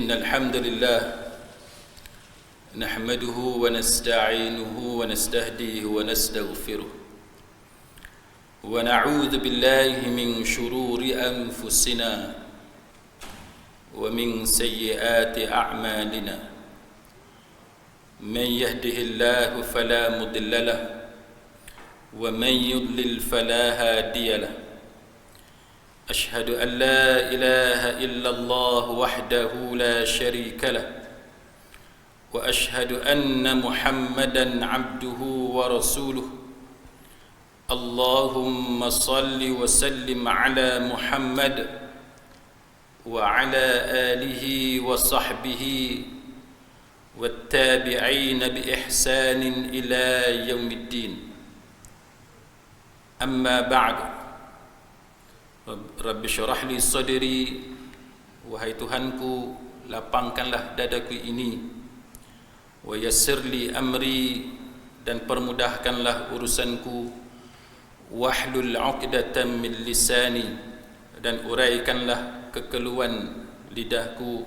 إن الحمد لله نحمده ونستعينه ونستهديه ونستغفره ونعوذ بالله من شرور أنفسنا ومن سيئات أعمالنا من يهده الله فلا مضل له ومن يضلل فلا هادي له أشهد أن لا إله إلا الله وحده لا شريك له وأشهد أن محمدا عبده ورسوله اللهم صل وسلم على محمد وعلى آله وصحبه والتابعين بإحسان إلى يوم الدين أما بعد Rabbi syarah li sadri, wahai Tuhanku, lapangkanlah dadaku ini, wa yassir li amri, dan permudahkanlah urusanku, wahlul 'uqdatam min lisani, dan uraikanlah kekeluhan lidahku,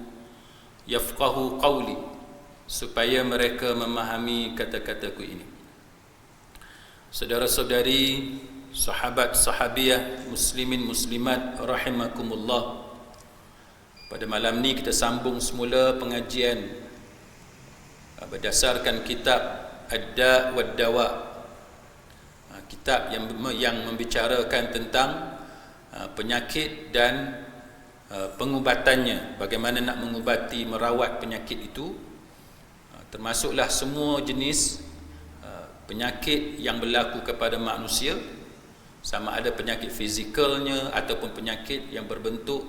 yafqahu qawli, supaya mereka memahami kata-kataku ini. Saudara-saudari, sahabat sahabiah, muslimin muslimat rahimakumullah, pada malam ni kita sambung semula pengajian berdasarkan kitab Ad-Da' wad-Dawa', kitab yang membicarakan tentang penyakit dan pengubatannya, bagaimana nak mengubati, merawat penyakit itu, termasuklah semua jenis penyakit yang berlaku kepada manusia, sama ada penyakit fizikalnya ataupun penyakit yang berbentuk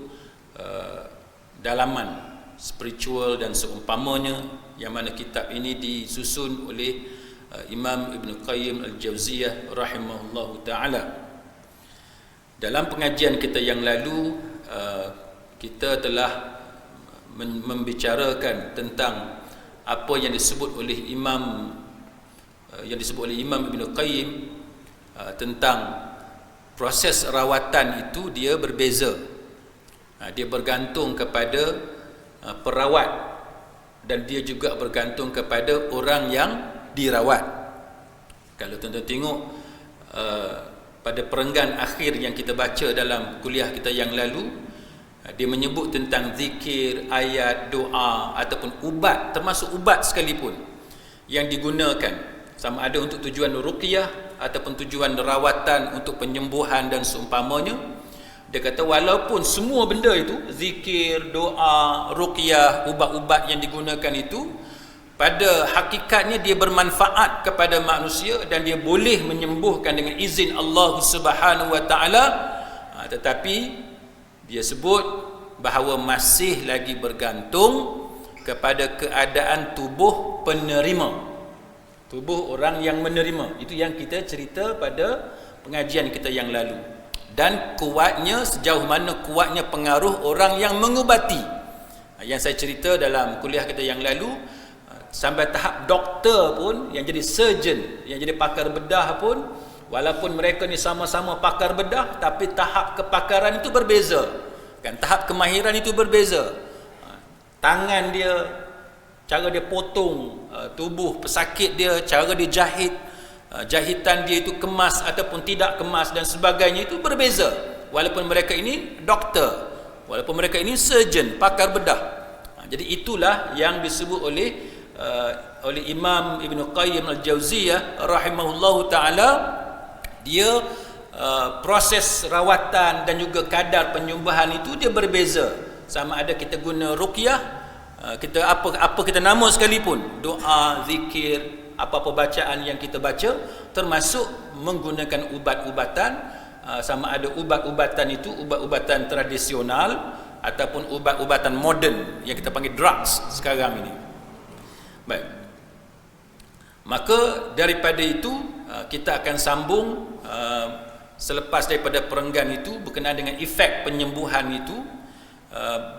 dalaman, spiritual dan seumpamanya, yang mana kitab ini disusun oleh Imam Ibn Qayyim Al-Jauziyah rahimahullahu ta'ala. Dalam pengajian kita yang lalu, kita telah membicarakan tentang apa yang disebut oleh Imam Ibn Qayyim tentang proses rawatan itu dia berbeza. Dia bergantung kepada perawat, dan dia juga bergantung kepada orang yang dirawat. Kalau tuan-tuan tengok pada perenggan akhir yang kita baca dalam kuliah kita yang lalu, dia menyebut tentang zikir, ayat, doa ataupun ubat, termasuk ubat sekalipun yang digunakan, sama ada untuk tujuan ruqyah ataupun tujuan rawatan untuk penyembuhan dan seumpamanya. Dia kata walaupun semua benda itu, zikir, doa, ruqyah, ubat-ubat yang digunakan itu, pada hakikatnya dia bermanfaat kepada manusia dan dia boleh menyembuhkan dengan izin Allah Subhanahu wa taala, tetapi dia sebut bahawa masih lagi bergantung kepada keadaan tubuh penerima, tubuh orang yang menerima. Itu yang kita cerita pada pengajian kita yang lalu. Dan kuatnya, sejauh mana kuatnya pengaruh orang yang mengubati, yang saya cerita dalam kuliah kita yang lalu, sampai tahap doktor pun, yang jadi surgeon, yang jadi pakar bedah pun, walaupun mereka ni sama-sama pakar bedah, tapi tahap kepakaran itu berbeza, kan? Tahap kemahiran itu berbeza. Tangan dia, cara dia potong tubuh pesakit dia, cara dia jahit, jahitan dia itu kemas ataupun tidak kemas dan sebagainya, itu berbeza. Walaupun mereka ini doktor, walaupun mereka ini surgeon, pakar bedah. Jadi itulah yang disebut oleh Imam Ibn Qayyim Al-Jauziyah rahimahullahu ta'ala. Dia proses rawatan dan juga kadar penyembuhan itu dia berbeza. Sama ada kita guna ruqyah, kita apa kita nama sekalipun, doa, zikir, apa-apa bacaan yang kita baca, termasuk menggunakan ubat-ubatan, sama ada ubat-ubatan itu ubat-ubatan tradisional ataupun ubat-ubatan moden yang kita panggil drugs sekarang ini. Baik. Maka daripada itu kita akan sambung selepas daripada perenggan itu berkenaan dengan efek penyembuhan itu,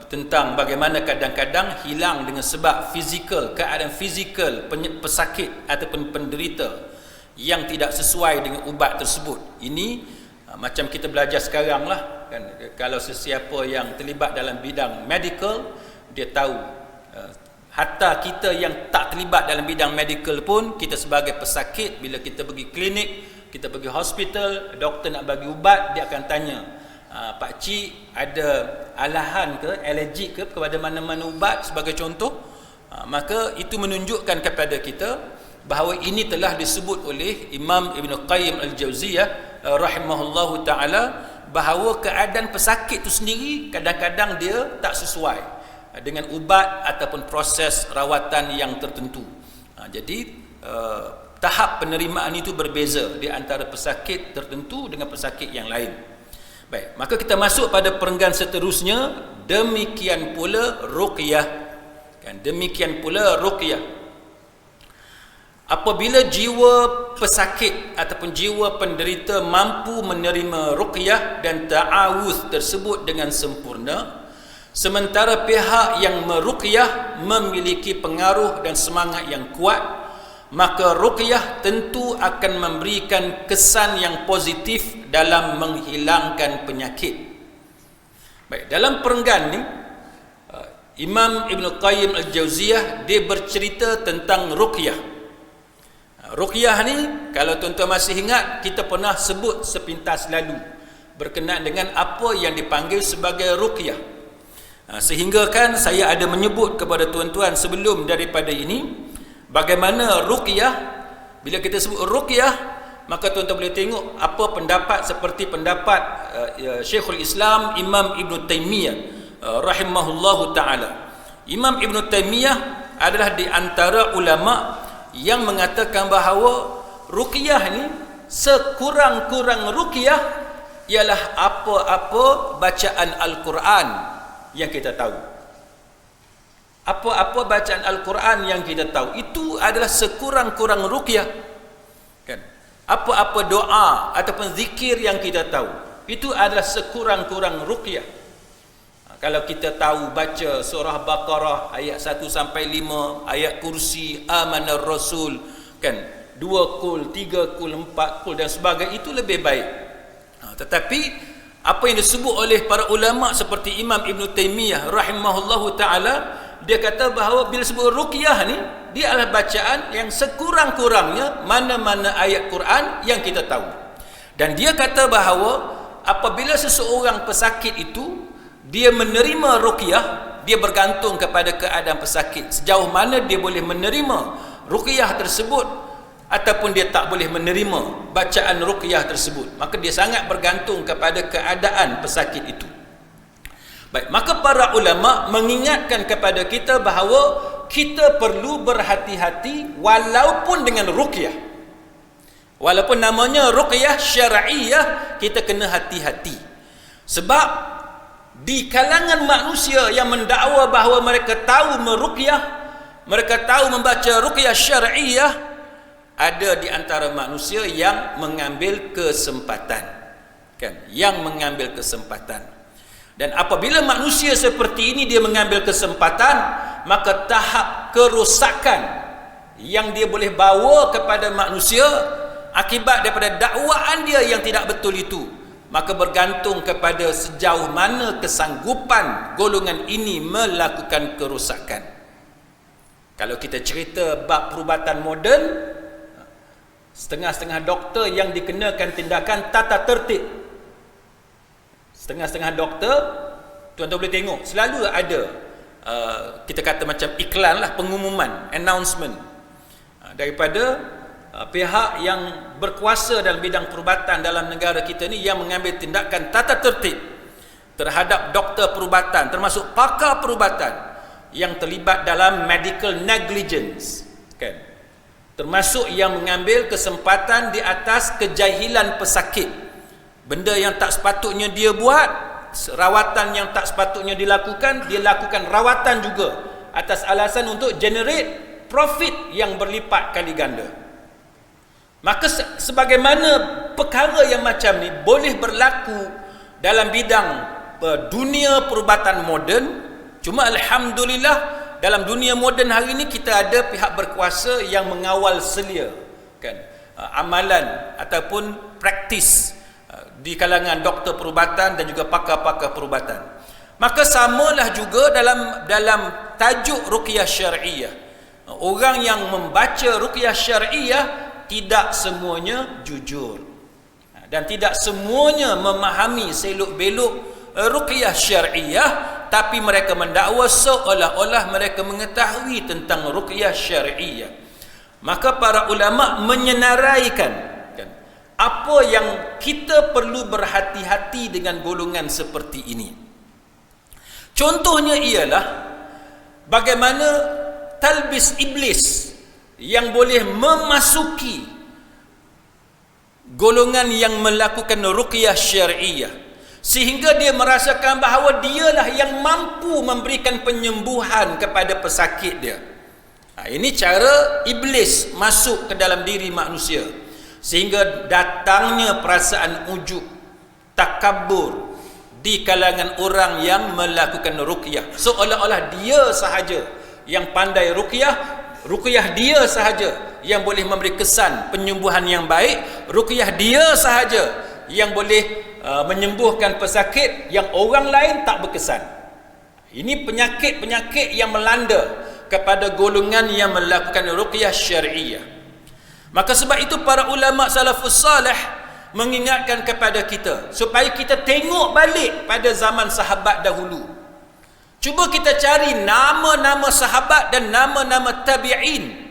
tentang bagaimana kadang-kadang hilang dengan sebab fizikal, keadaan fizikal pesakit ataupun penderita yang tidak sesuai dengan ubat tersebut. Ini macam kita belajar sekarang lah, kan? Kalau sesiapa yang terlibat dalam bidang medical, dia tahu Hatta kita yang tak terlibat dalam bidang medical pun, kita sebagai pesakit, bila kita pergi klinik, kita pergi hospital, doktor nak bagi ubat, dia akan tanya, Pak Cik ada alahan ke, alergik ke kepada mana-mana ubat sebagai contoh. Maka itu menunjukkan kepada kita bahawa ini telah disebut oleh Imam Ibn Qayyim Al-Jauziyah rahimahullahu ta'ala, bahawa keadaan pesakit itu sendiri kadang-kadang dia tak sesuai dengan ubat ataupun proses rawatan yang tertentu. Jadi tahap penerimaan itu berbeza di antara pesakit tertentu dengan pesakit yang lain. Baik, maka kita masuk pada perenggan seterusnya. Demikian pula ruqyah. Demikian pula ruqyah. Apabila jiwa pesakit ataupun jiwa penderita mampu menerima ruqyah dan ta'awuz tersebut dengan sempurna, sementara pihak yang meruqyah memiliki pengaruh dan semangat yang kuat, maka ruqyah tentu akan memberikan kesan yang positif dalam menghilangkan penyakit. Baik, dalam perenggan ni Imam Ibn Qayyim Al-Jauziyah dia bercerita tentang ruqyah. Ruqyah ni kalau tuan-tuan masih ingat, kita pernah sebut sepintas lalu berkenaan dengan apa yang dipanggil sebagai ruqyah. Sehingga kan saya ada menyebut kepada tuan-tuan sebelum daripada ini bagaimana ruqyah, bila kita sebut ruqyah, maka tuan-tuan boleh tengok apa pendapat seperti pendapat Syekhul Islam Imam Ibn Taymiyah rahimahullahu ta'ala. Imam Ibn Taymiyah adalah di antara ulama yang mengatakan bahawa ruqyah ni sekurang-kurang ruqyah ialah apa-apa bacaan Al-Quran yang kita tahu. Apa-apa bacaan Al-Quran yang kita tahu, itu adalah sekurang-kurang ruqyah. Kan? Apa-apa doa ataupun zikir yang kita tahu, itu adalah sekurang-kurang ruqyah. Kalau kita tahu baca surah Baqarah ayat 1 sampai 5, ayat kursi, amanar rasul, kan, 2 kul, 3 kul, 4 kul dan sebagainya, itu lebih baik. Tetapi apa yang disebut oleh para ulama seperti Imam Ibn Taymiyah rahimahullahu ta'ala, dia kata bahawa bila sebut ruqyah ni, dia adalah bacaan yang sekurang-kurangnya mana-mana ayat Quran yang kita tahu. Dan dia kata bahawa apabila seseorang pesakit itu dia menerima ruqyah, dia bergantung kepada keadaan pesakit sejauh mana dia boleh menerima ruqyah tersebut ataupun dia tak boleh menerima bacaan ruqyah tersebut. Maka dia sangat bergantung kepada keadaan pesakit itu. Baik, maka para ulama mengingatkan kepada kita bahawa kita perlu berhati-hati walaupun dengan ruqyah. Walaupun namanya ruqyah syar'iyah, kita kena hati-hati. Sebab di kalangan manusia yang mendakwa bahawa mereka tahu meruqyah, mereka tahu membaca ruqyah syar'iyah, ada di antara manusia yang mengambil kesempatan, kan, yang mengambil kesempatan. Dan apabila manusia seperti ini dia mengambil kesempatan, maka tahap kerosakan yang dia boleh bawa kepada manusia akibat daripada dakwaan dia yang tidak betul itu, maka bergantung kepada sejauh mana kesanggupan golongan ini melakukan kerosakan. Kalau kita cerita bab perubatan moden, setengah-setengah doktor yang dikenakan tindakan tata tertib. Setengah-setengah doktor, tuan-tuan boleh tengok, selalu ada kita kata macam iklan lah, pengumuman, announcement daripada pihak yang berkuasa dalam bidang perubatan dalam negara kita ni, yang mengambil tindakan tata tertib terhadap doktor perubatan, termasuk pakar perubatan yang terlibat dalam medical negligence, kan, termasuk yang mengambil kesempatan di atas kejahilan pesakit, benda yang tak sepatutnya dia buat, rawatan yang tak sepatutnya dilakukan, dia lakukan rawatan juga atas alasan untuk generate profit yang berlipat kali ganda. Maka sebagaimana perkara yang macam ni boleh berlaku dalam bidang dunia perubatan moden, cuma alhamdulillah dalam dunia moden hari ini kita ada pihak berkuasa yang mengawal selia, kan, amalan ataupun praktis di kalangan doktor perubatan dan juga pakar-pakar perubatan. Maka samalah juga dalam tajuk ruqyah syar'iyah. Orang yang membaca ruqyah syar'iyah tidak semuanya jujur, dan tidak semuanya memahami selok-belok ruqyah syar'iyah, tapi mereka mendakwa seolah-olah mereka mengetahui tentang ruqyah syar'iyah. Maka para ulama menyenaraikan apa yang kita perlu berhati-hati dengan golongan seperti ini. Contohnya ialah bagaimana talbis iblis yang boleh memasuki golongan yang melakukan ruqyah syar'iyah, sehingga dia merasakan bahawa dialah yang mampu memberikan penyembuhan kepada pesakit dia. Ini cara iblis masuk ke dalam diri manusia, sehingga datangnya perasaan ujub, takabur di kalangan orang yang melakukan ruqyah, seolah-olah dia sahaja yang pandai ruqyah dia sahaja yang boleh memberi kesan penyembuhan yang baik, ruqyah dia sahaja yang boleh menyembuhkan pesakit yang orang lain tak berkesan. Ini penyakit-penyakit yang melanda kepada golongan yang melakukan ruqyah syar'iyah. Maka sebab itu para ulama salafus salih mengingatkan kepada kita supaya kita tengok balik pada zaman sahabat dahulu. Cuba kita cari nama-nama sahabat dan nama-nama tabi'in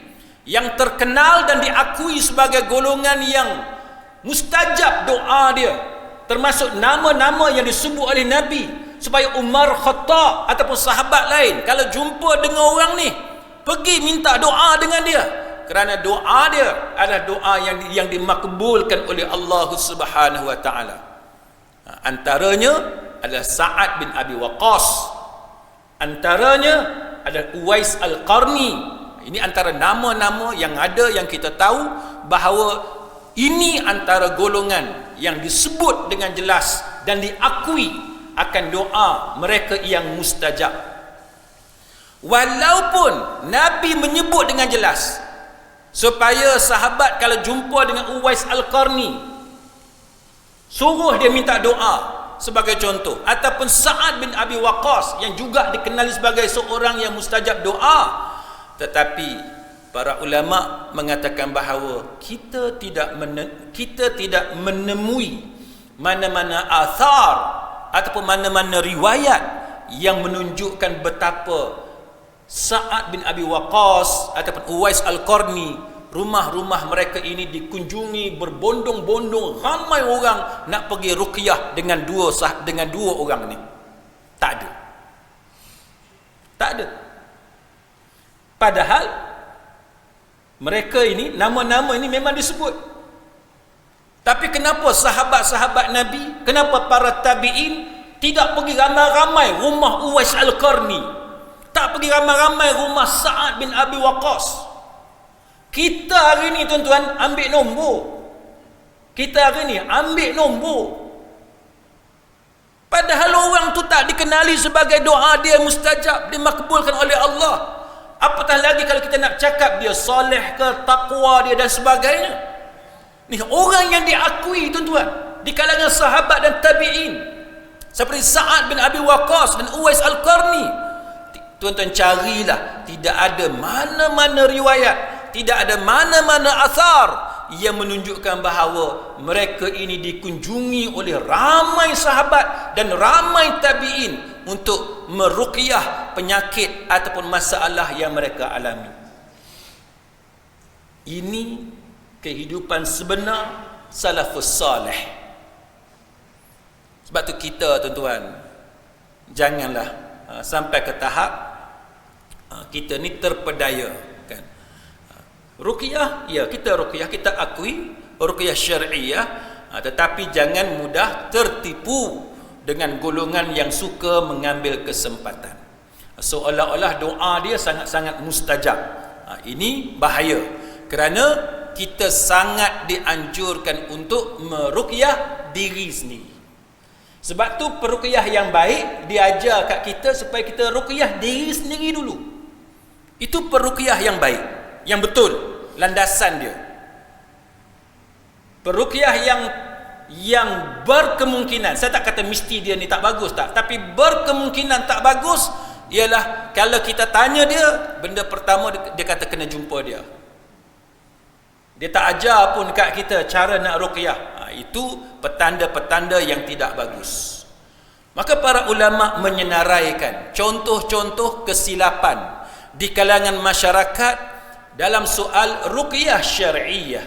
yang terkenal dan diakui sebagai golongan yang mustajab doa dia, termasuk nama-nama yang disebut oleh Nabi, supaya Umar Khattab ataupun sahabat lain kalau jumpa dengan orang ni pergi minta doa dengan dia, kerana doa dia adalah doa yang dimakbulkan oleh Allah Subhanahu wa taala. Antaranya adalah Sa'ad bin Abi Waqqas, antaranya adalah Uwais Al-Qarni. Ini antara nama-nama yang ada yang kita tahu bahawa ini antara golongan yang disebut dengan jelas dan diakui akan doa mereka yang mustajab. Walaupun Nabi menyebut dengan jelas supaya sahabat kalau jumpa dengan Uwais Al-Qarni suruh dia minta doa sebagai contoh, ataupun Sa'ad bin Abi Waqqas yang juga dikenali sebagai seorang yang mustajab doa, tetapi para ulama mengatakan bahawa kita tidak menemui mana-mana athar ataupun mana-mana riwayat yang menunjukkan betapa Sa'ad bin Abi Waqqas ataupun Uwais Al-Qarni, rumah-rumah mereka ini dikunjungi berbondong-bondong, ramai orang nak pergi ruqyah dengan dua orang ni. Tak ada. Tak ada. Padahal mereka ini, nama-nama ini memang disebut. Tapi kenapa sahabat-sahabat Nabi, kenapa para tabi'in tidak pergi ramai-ramai rumah Uwais Al-Qarni, tak pergi ramai-ramai rumah Sa'ad bin Abi Waqqas? Kita hari ni tuan-tuan ambil nombor. Kita hari ni ambil nombor. Padahal orang tu tak dikenali sebagai doa dia mustajab, dimakbulkan oleh Allah. Apatah lagi kalau kita nak cakap dia soleh ke, takwa dia dan sebagainya. Ni orang yang diakui tuan-tuan di kalangan sahabat dan tabi'in, seperti Sa'ad bin Abi Waqqas dan Uwais Al-Qarni. Tuan-tuan carilah, tidak ada mana-mana riwayat, tidak ada mana-mana athar yang menunjukkan bahawa mereka ini dikunjungi oleh ramai sahabat dan ramai tabi'in untuk meruqyah penyakit ataupun masalah yang mereka alami. Ini kehidupan sebenar salafus salih. Sebab tu kita tuan-tuan janganlah sampai ke tahap kita ni terpedaya kan. Ruqyah, ya kita ruqyah, kita akui ruqyah syar'iyah, tetapi jangan mudah tertipu dengan golongan yang suka mengambil kesempatan seolah-olah doa dia sangat-sangat mustajab. Ini bahaya, kerana kita sangat dianjurkan untuk meruqyah diri sendiri. Sebab tu peruqyah yang baik diajar kat kita supaya kita ruqyah diri sendiri dulu. Itu peruqyah yang baik, yang betul, landasan dia. Peruqyah yang berkemungkinan, saya tak kata mesti dia ni tak bagus tak, tapi berkemungkinan tak bagus, ialah kalau kita tanya dia, benda pertama dia kata kena jumpa dia. Dia tak ajar pun kat kita cara nak ruqyah. Itu petanda-petanda yang tidak bagus. Maka para ulama menyenaraikan contoh-contoh kesilapan di kalangan masyarakat dalam soal ruqyah syar'iyah.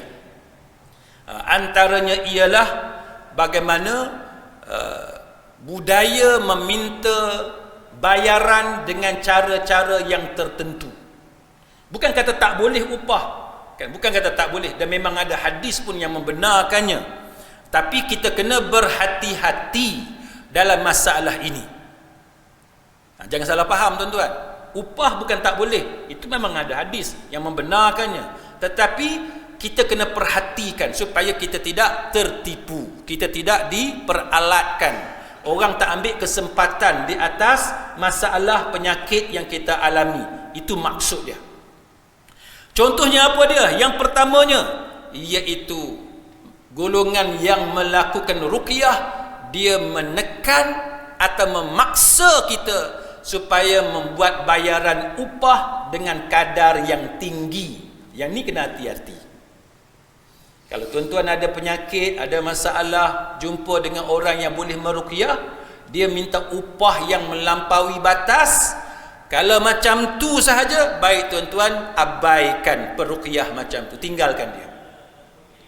Antaranya ialah bagaimana budaya meminta bayaran dengan cara-cara yang tertentu. Bukan kata tak boleh upah, kan? Bukan kata tak boleh, dan memang ada hadis pun yang membenarkannya. Tapi kita kena berhati-hati dalam masalah ini. Jangan salah faham tuan-tuan. Upah bukan tak boleh, itu memang ada hadis yang membenarkannya. Tetapi kita kena perhatikan supaya kita tidak tertipu, kita tidak diperalatkan. Orang tak ambil kesempatan di atas masalah penyakit yang kita alami. Itu maksud dia. Contohnya apa dia? Yang pertamanya iaitu golongan yang melakukan ruqyah, dia menekan atau memaksa kita supaya membuat bayaran upah dengan kadar yang tinggi. Yang ni kena hati-hati. Kalau tuan-tuan ada penyakit, ada masalah, jumpa dengan orang yang boleh meruqyah, dia minta upah yang melampaui batas. Kalau macam tu sahaja, baik tuan-tuan, abaikan peruqyah macam tu, tinggalkan dia.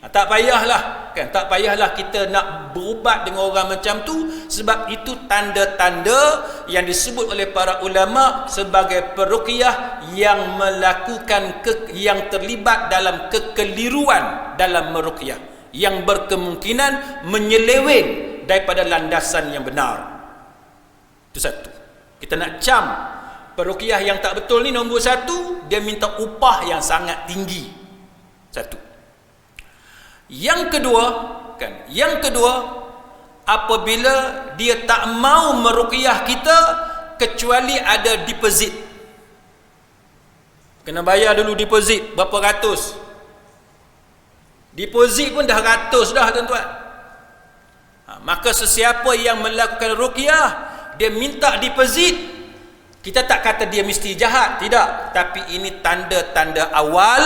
Tak payahlah, kan? Tak payahlah kita nak berubat dengan orang macam tu, sebab itu tanda-tanda yang disebut oleh para ulama sebagai peruqyah yang melakukan yang terlibat dalam kekeliruan dalam meruqyah, yang berkemungkinan menyeleweng daripada landasan yang benar. Itu satu. Kita nak cam peruqyah yang tak betul ni. Nombor satu, dia minta upah yang sangat tinggi. Satu. Yang kedua, kan? Yang kedua, apabila dia tak mau meruqyah kita kecuali ada deposit. Kena bayar dulu deposit berapa ratus. Deposit pun dah ratus dah tuan-tuan. Maka sesiapa yang melakukan ruqyah, dia minta deposit, kita tak kata dia mesti jahat, tidak, tapi ini tanda-tanda awal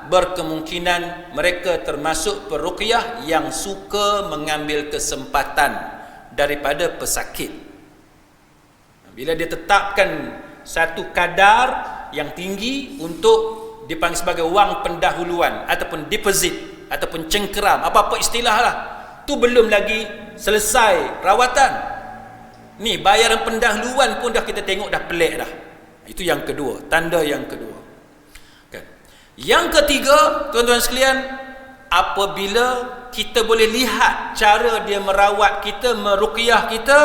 berkemungkinan mereka termasuk peruqyah yang suka mengambil kesempatan daripada pesakit. Bila dia tetapkan satu kadar yang tinggi untuk dipanggil sebagai wang pendahuluan ataupun deposit ataupun cengkeram, apa-apa istilahlah, tu belum lagi selesai rawatan. Ni bayaran pendahuluan pun dah kita tengok dah pelik dah. Itu yang kedua, tanda yang kedua. Yang ketiga, tuan-tuan sekalian, apabila kita boleh lihat cara dia merawat kita, meruqyah kita,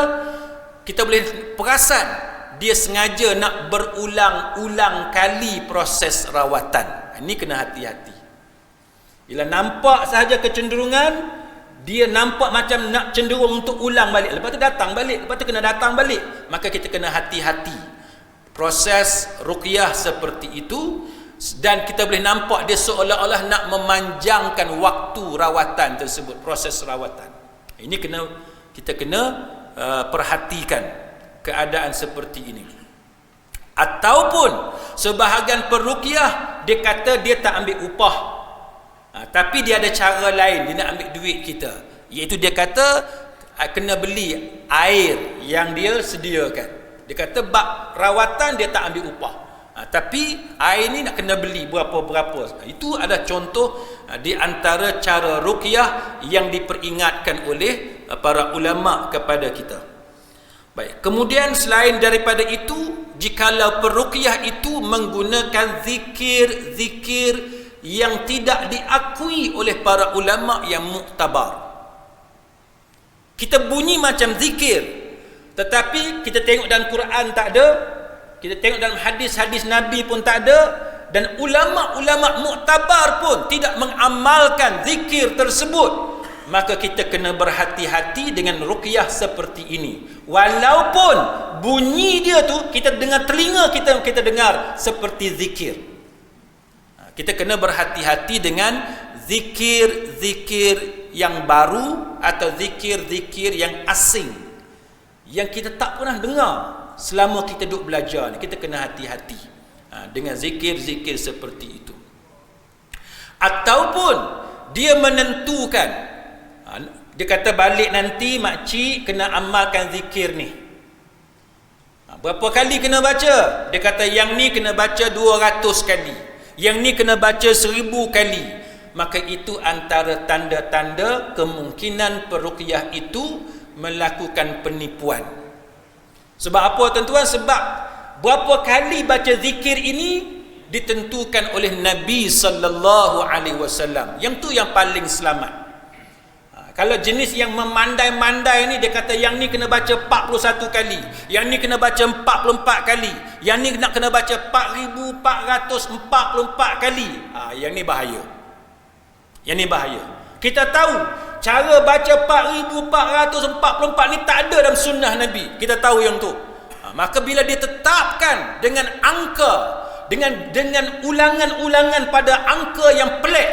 kita boleh perasan dia sengaja nak berulang-ulang kali proses rawatan. Ini kena hati-hati. Bila nampak sahaja kecenderungan, dia nampak macam nak cenderung untuk ulang balik, lepas tu datang balik, lepas tu kena datang balik, maka kita kena hati-hati. Proses ruqyah seperti itu, dan kita boleh nampak dia seolah-olah nak memanjangkan waktu rawatan tersebut, proses rawatan. Ini kita kena perhatikan keadaan seperti ini. Ataupun sebahagian peruqyah dia kata dia tak ambil upah, tapi dia ada cara lain, dia nak ambil duit kita, iaitu dia kata kena beli air yang dia sediakan. Dia kata bab rawatan dia tak ambil upah, tapi air ni nak kena beli berapa-berapa. Itu adalah contoh di antara cara ruqyah yang diperingatkan oleh para ulama kepada kita. Baik, kemudian selain daripada itu, jikalau peruqyah itu menggunakan zikir-zikir yang tidak diakui oleh para ulama yang muktabar. Kita bunyi macam zikir, tetapi kita tengok dalam Quran tak ada, kita tengok dalam hadis-hadis Nabi pun tak ada, dan ulama-ulama muktabar pun tidak mengamalkan zikir tersebut. Maka kita kena berhati-hati dengan ruqyah seperti ini. Walaupun bunyi dia tu kita dengar, telinga kita dengar seperti zikir. Kita kena berhati-hati dengan zikir-zikir yang baru atau zikir-zikir yang asing, yang kita tak pernah dengar selama kita duduk belajar ni, kita kena hati-hati dengan zikir-zikir seperti itu. Ataupun dia menentukan, dia kata balik nanti makcik kena amalkan zikir ni. Berapa kali kena baca? Dia kata yang ni kena baca 200 kali, yang ni kena baca 1000 kali. Maka itu antara tanda-tanda kemungkinan peruqyah itu melakukan penipuan. Sebab apa tuan-tuan? Sebab berapa kali baca zikir ini ditentukan oleh Nabi sallallahu alaihi wasallam. Yang tu yang paling selamat. Kalau jenis yang memandai-mandai ni, dia kata yang ni kena baca 41 kali, yang ni kena baca 44 kali, yang ni nak kena baca 4444 kali. Yang ni bahaya. Yang ni bahaya. Kita tahu cara baca 4444 ni tak ada dalam sunnah Nabi. Kita tahu yang tu. Maka bila ditetapkan dengan angka, dengan ulangan-ulangan pada angka yang pelik,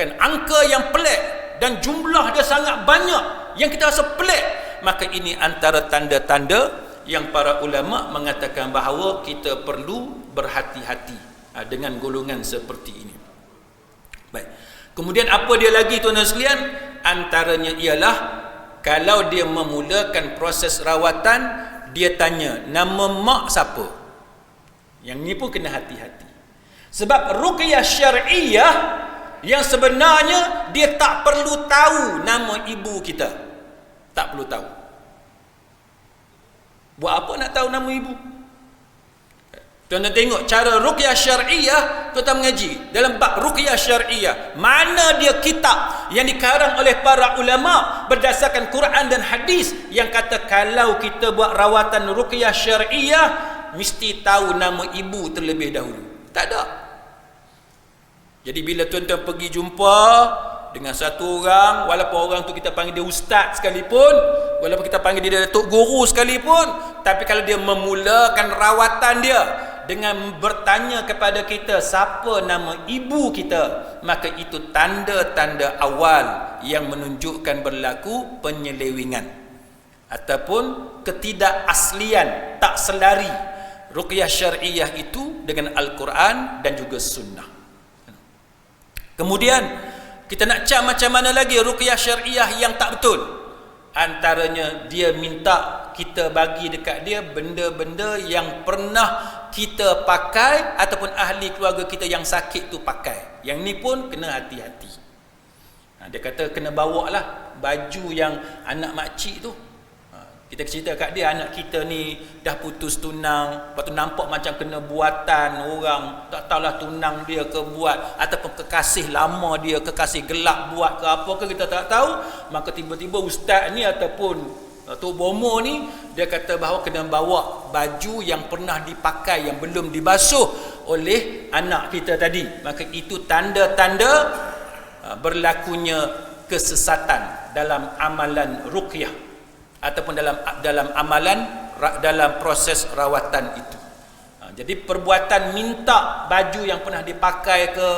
kan, angka yang pelik, dan jumlah dia sangat banyak yang kita rasa pelik, maka ini antara tanda-tanda yang para ulama mengatakan bahawa kita perlu berhati-hati dengan golongan seperti ini. Baik. Kemudian apa dia lagi tuan-tuan sekalian? Antaranya ialah kalau dia memulakan proses rawatan, dia tanya nama mak siapa. Yang ni pun kena hati-hati. Sebab ruqyah syar'iyah yang sebenarnya dia tak perlu tahu nama ibu kita. Tak perlu tahu. Buat apa nak tahu nama ibu? Tuan-tuan tengok cara ruqyah syar'iyah, tuan-tuan mengaji dalam bab ruqyah syar'iyah, mana dia kitab yang dikarang oleh para ulama berdasarkan Quran dan hadis yang kata kalau kita buat rawatan ruqyah syar'iyah mesti tahu nama ibu terlebih dahulu. Tak ada. Jadi bila tuan-tuan pergi jumpa dengan satu orang, walaupun orang tu kita panggil dia ustaz sekalipun, walaupun kita panggil dia datuk guru sekalipun, tapi kalau dia memulakan rawatan dia dengan bertanya kepada kita siapa nama ibu kita, maka itu tanda-tanda awal yang menunjukkan berlaku penyelewengan ataupun ketidakaslian, tak selari ruqyah syar'iyah itu dengan Al-Quran dan juga sunnah. Kemudian kita nak cak macam mana lagi ruqyah syar'iyah yang tak betul. Antaranya dia minta kita bagi dekat dia benda-benda yang pernah kita pakai ataupun ahli keluarga kita yang sakit tu pakai. Yang ni pun kena hati-hati. Dia kata kena bawa lah baju yang anak makcik tu. Kita cerita kat dia anak kita ni dah putus tunang, lepas tu nampak macam kena buatan orang, tak tahulah tunang dia ke buat ataupun kekasih lama dia, kekasih gelap buat ke apa ke, kita tak tahu. Maka tiba-tiba ustaz ni ataupun Tok Bomo ni dia kata bahawa kena bawa baju yang pernah dipakai yang belum dibasuh oleh anak kita tadi. Maka itu tanda-tanda berlakunya kesesatan dalam amalan ruqyah ataupun dalam amalan dalam proses rawatan itu. Jadi perbuatan minta baju yang pernah dipakai ke,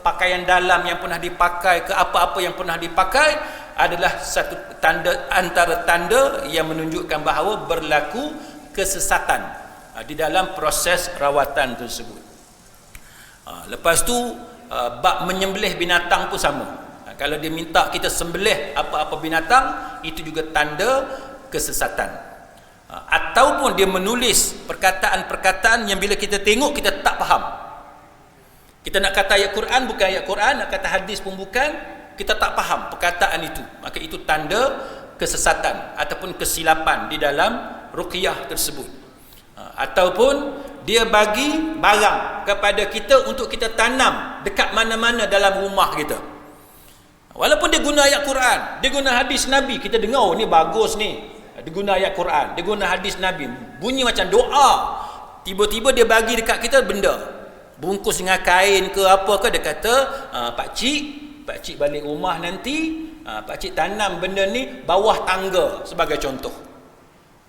pakaian dalam yang pernah dipakai ke, apa-apa yang pernah dipakai adalah satu tanda antara tanda yang menunjukkan bahawa berlaku kesesatan di dalam proses rawatan tersebut. Lepas tu bab menyembelih binatang pun sama. Kalau dia minta kita sembelih apa-apa binatang, itu juga tanda kesesatan. Ataupun dia menulis perkataan-perkataan yang bila kita tengok kita tak faham. Kita nak kata ayat Quran bukan ayat Quran, nak kata hadis pun bukan, kita tak faham perkataan itu. Maka itu tanda kesesatan ataupun kesilapan di dalam ruqyah tersebut. Ataupun dia bagi barang kepada kita untuk kita tanam dekat mana-mana dalam rumah kita. Walaupun dia guna ayat Quran, dia guna hadis Nabi, kita dengar ni bagus ni. Dia guna ayat Quran, dia guna hadis Nabi, bunyi macam doa. Tiba-tiba dia bagi dekat kita benda, bungkus dengan kain ke apa ke, dia kata pakcik balik rumah nanti, pakcik tanam benda ni bawah tangga sebagai contoh.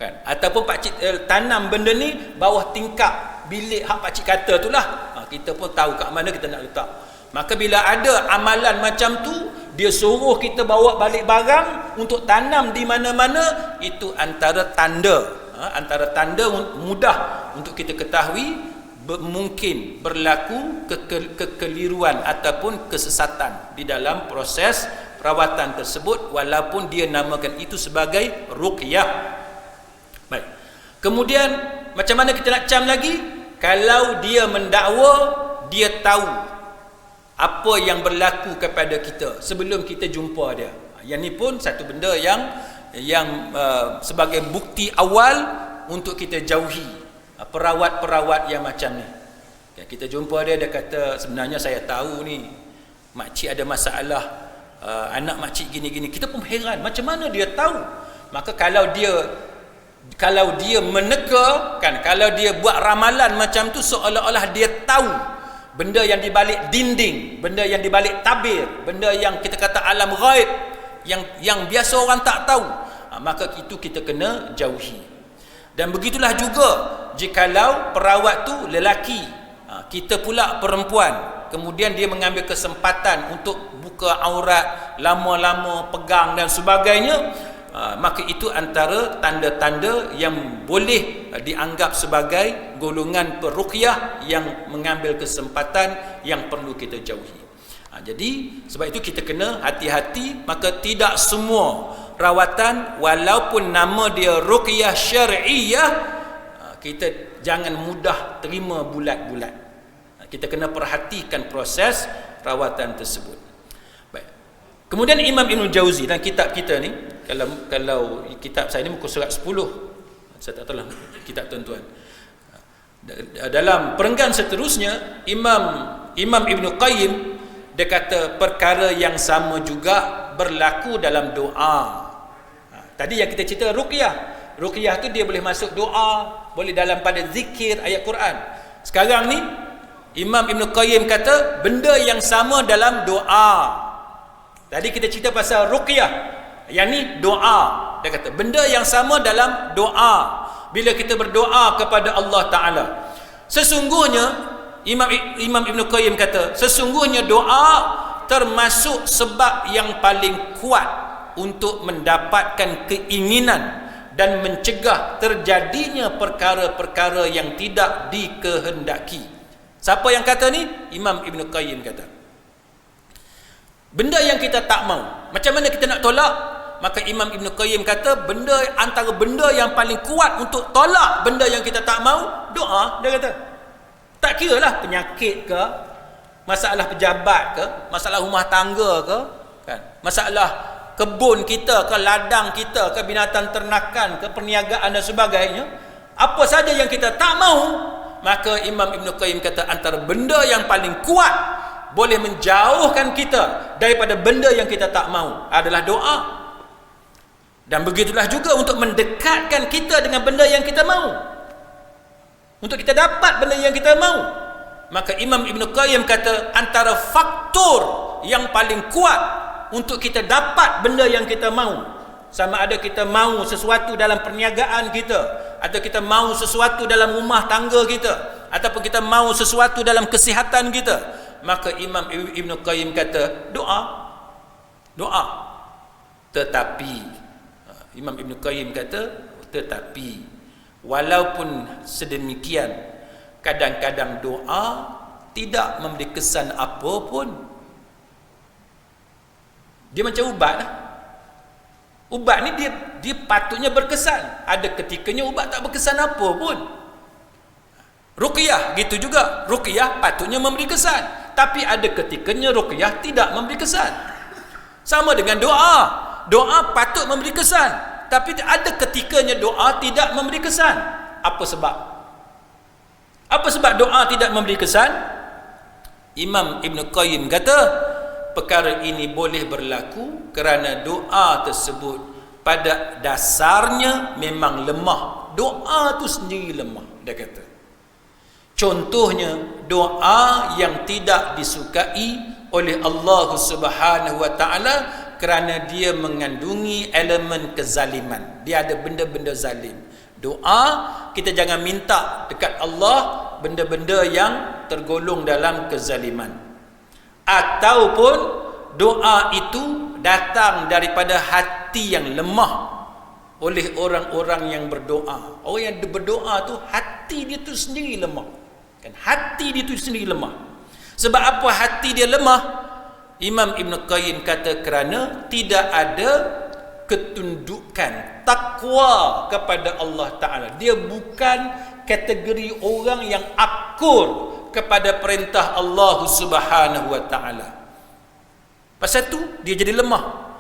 Kan? Ataupun pakcik tanam benda ni bawah tingkap bilik hak pakcik kata tu lah. Kita pun tahu kat mana kita nak letak. Maka bila ada amalan macam tu, dia suruh kita bawa balik barang untuk tanam di mana-mana, itu antara tanda antara tanda mudah untuk kita ketahui mungkin berlaku kekeliruan ataupun kesesatan di dalam proses perawatan tersebut, walaupun dia namakan itu sebagai ruqyah. Baik. Kemudian macam mana kita nak cam lagi? Kalau dia mendakwa, dia tahu apa yang berlaku kepada kita sebelum kita jumpa dia. Yang ni pun satu benda yang sebagai bukti awal untuk kita jauhi perawat-perawat yang macam ni. Kita jumpa dia kata, sebenarnya saya tahu ni makcik ada masalah, anak makcik gini-gini. Kita pun heran, macam mana dia tahu? Maka kalau dia meneka kan, kalau dia buat ramalan macam tu, seolah-olah dia tahu benda yang dibalik dinding, benda yang dibalik tabir, benda yang kita kata alam ghaib, yang biasa orang tak tahu, maka itu kita kena jauhi. Dan begitulah juga jikalau perawat tu lelaki, kita pula perempuan, kemudian dia mengambil kesempatan untuk buka aurat, lama-lama pegang dan sebagainya, maka itu antara tanda-tanda yang boleh dianggap sebagai golongan peruqyah yang mengambil kesempatan yang perlu kita jauhi. Jadi sebab itu kita kena hati-hati. Maka tidak semua rawatan walaupun nama dia ruqyah syar'iyah, kita jangan mudah terima bulat-bulat. Kita kena perhatikan proses rawatan tersebut. Baik. Kemudian Imam Ibn Jauzi dalam kitab kita ni, kalau kitab saya ni muka surat 10, saya tak tahu lah kitab tuan-tuan, dalam perenggan seterusnya Imam Ibn Qayyim dia kata perkara yang sama juga berlaku dalam doa. Tadi yang kita cerita ruqyah tu dia boleh masuk doa, boleh dalam pada zikir ayat Quran. Sekarang ni Imam Ibn Qayyim kata benda yang sama dalam doa. Tadi kita cerita pasal ruqyah, yang ni doa. Dia kata benda yang sama dalam doa. Bila kita berdoa kepada Allah Ta'ala, sesungguhnya Imam Ibn Qayyim kata, sesungguhnya doa termasuk sebab yang paling kuat untuk mendapatkan keinginan dan mencegah terjadinya perkara-perkara yang tidak dikehendaki. Siapa yang kata ni? Imam Ibn Qayyim kata. Benda yang kita tak mau, macam mana kita nak tolak? Maka Imam Ibn Qayyim kata antara benda yang paling kuat untuk tolak benda yang kita tak mau, doa. Dia kata tak kira lah penyakit ke, masalah pejabat ke, masalah rumah tangga ke, kan? Masalah kebun kita ke, ladang kita ke, binatang ternakan ke, perniagaan dan sebagainya. Apa saja yang kita tak mau, maka Imam Ibn Qayyim kata antara benda yang paling kuat boleh menjauhkan kita daripada benda yang kita tak mau adalah doa. Dan begitulah juga untuk mendekatkan kita dengan benda yang kita mau, untuk kita dapat benda yang kita mau. Maka Imam Ibn Qayyim kata antara faktor yang paling kuat untuk kita dapat benda yang kita mau, sama ada kita mau sesuatu dalam perniagaan kita, atau kita mau sesuatu dalam rumah tangga kita, ataupun kita mau sesuatu dalam kesihatan kita, maka Imam Ibn Qayyim kata doa. Tetapi Imam Ibn Qayyim kata walaupun sedemikian, kadang-kadang doa tidak memberi kesan apa pun. Dia macam ubat lah. Ubat ni dia patutnya berkesan. Ada ketikanya ubat tak berkesan apa pun. Ruqyah gitu juga. Ruqyah patutnya memberi kesan, tapi ada ketikanya ruqyah tidak memberi kesan. Sama dengan doa. Doa patut memberi kesan, tapi ada ketikanya doa tidak memberi kesan. Apa sebab? Apa sebab doa tidak memberi kesan? Imam Ibn Qayyim kata perkara ini boleh berlaku kerana doa tersebut pada dasarnya memang lemah. Doa tu sendiri lemah, dia kata. Contohnya doa yang tidak disukai oleh Allah Subhanahu wa taala kerana dia mengandungi elemen kezaliman. Dia ada benda-benda zalim. Doa kita jangan minta dekat Allah benda-benda yang tergolong dalam kezaliman. Ataupun doa itu datang daripada hati yang lemah. oleh orang-orang yang berdoa. Orang yang berdoa tu hati dia tu sendiri lemah. Kan, hati dia tu sendiri lemah. Sebab apa hati dia lemah? Imam Ibn Qayyim kata kerana tidak ada ketundukan, takwa kepada Allah Ta'ala. Dia bukan kategori orang yang akur kepada perintah Allah Subhanahu Wa Ta'ala. Pasal tu dia jadi lemah.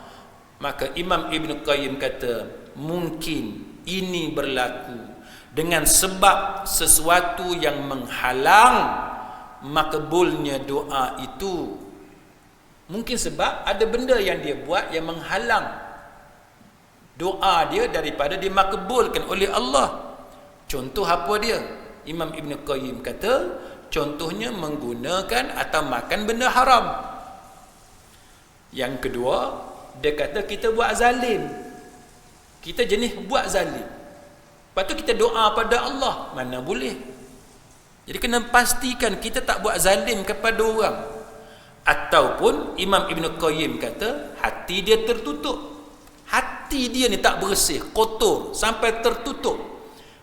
Maka Imam Ibn Qayyim kata mungkin ini berlaku dengan sebab sesuatu yang menghalang makbulnya doa itu. Mungkin sebab ada benda yang dia buat yang menghalang doa dia daripada dimakbulkan oleh Allah. Contoh apa dia? Imam Ibn Qayyim kata contohnya menggunakan atau makan benda haram. Yang kedua, dia kata kita buat zalim. Kita jenis buat zalim. Lepas tu kita doa pada Allah. Mana boleh. Jadi kena pastikan kita tak buat zalim kepada orang. Ataupun Imam Ibn Qayyim kata hati dia tertutup. Hati dia ni tak bersih, kotor sampai tertutup.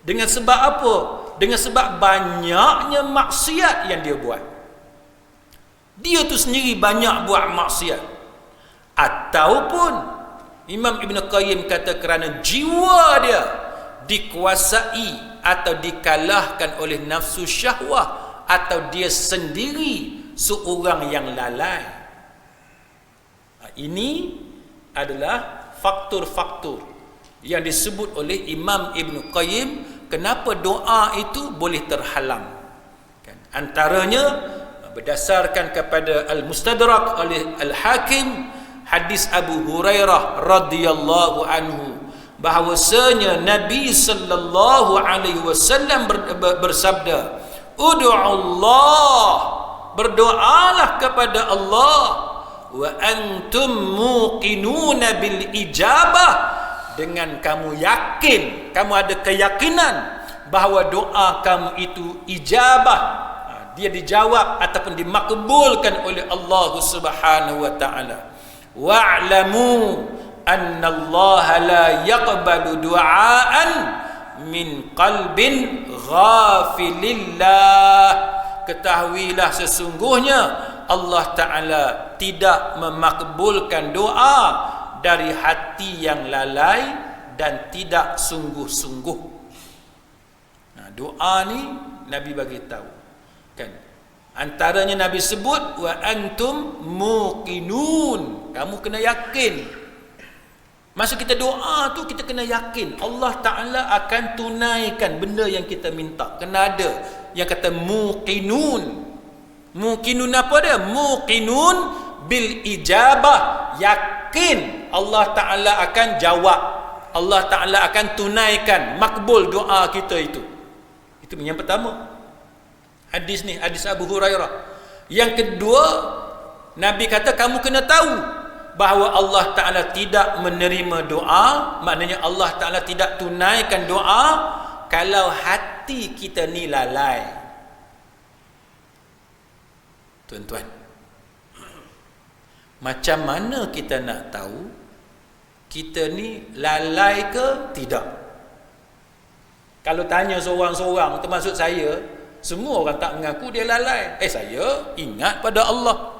Dengan sebab apa? Dengan sebab banyaknya maksiat yang dia buat. Dia tu sendiri banyak buat maksiat. Ataupun Imam Ibn Qayyim kata kerana jiwa dia dikuasai atau dikalahkan oleh nafsu syahwah, atau dia sendiri seorang yang lalai. Ini adalah faktor-faktor yang disebut oleh Imam Ibn Qayyim kenapa doa itu boleh terhalang. Antaranya berdasarkan kepada Al-Mustadrak oleh Al-Hakim, hadis Abu Hurairah radhiyallahu anhu, bahwasanya Nabi sallallahu alaihi wasallam bersabda, "Ud'u Allah, berdoalah kepada Allah, wa antum muqinuna bil ijabah, dengan kamu yakin, kamu ada keyakinan bahawa doa kamu itu ijabah, dia dijawab ataupun dimakbulkan oleh Allah Subhanahu wa taala. Wa'lamu anna Allah la yaqbalu du'aan min qalbin ghafilillah." Ketahuilah sesungguhnya Allah Ta'ala tidak memakbulkan doa dari hati yang lalai dan tidak sungguh-sungguh. Nah, doa ni Nabi bagi tahu, kan? Antaranya Nabi sebut wa antum muqinun, kamu kena yakin. Masa kita doa tu kita kena yakin Allah Ta'ala akan tunaikan benda yang kita minta. Kena ada yang kata muqinun. Muqinun apa dia? Muqinun bil ijabah, yakin Allah Ta'ala akan jawab, Allah Ta'ala akan tunaikan, makbul doa kita itu. Itu yang pertama. Hadis ni, hadis Abu Hurairah. Yang kedua, Nabi kata kamu kena tahu bahawa Allah Ta'ala tidak menerima doa, maknanya Allah Ta'ala tidak tunaikan doa kalau hati kita ni lalai. Tuan-tuan, macam mana kita nak tahu kita ni lalai ke tidak? Kalau tanya seorang-seorang, termasuk saya, semua orang tak mengaku dia lalai. Saya ingat pada Allah.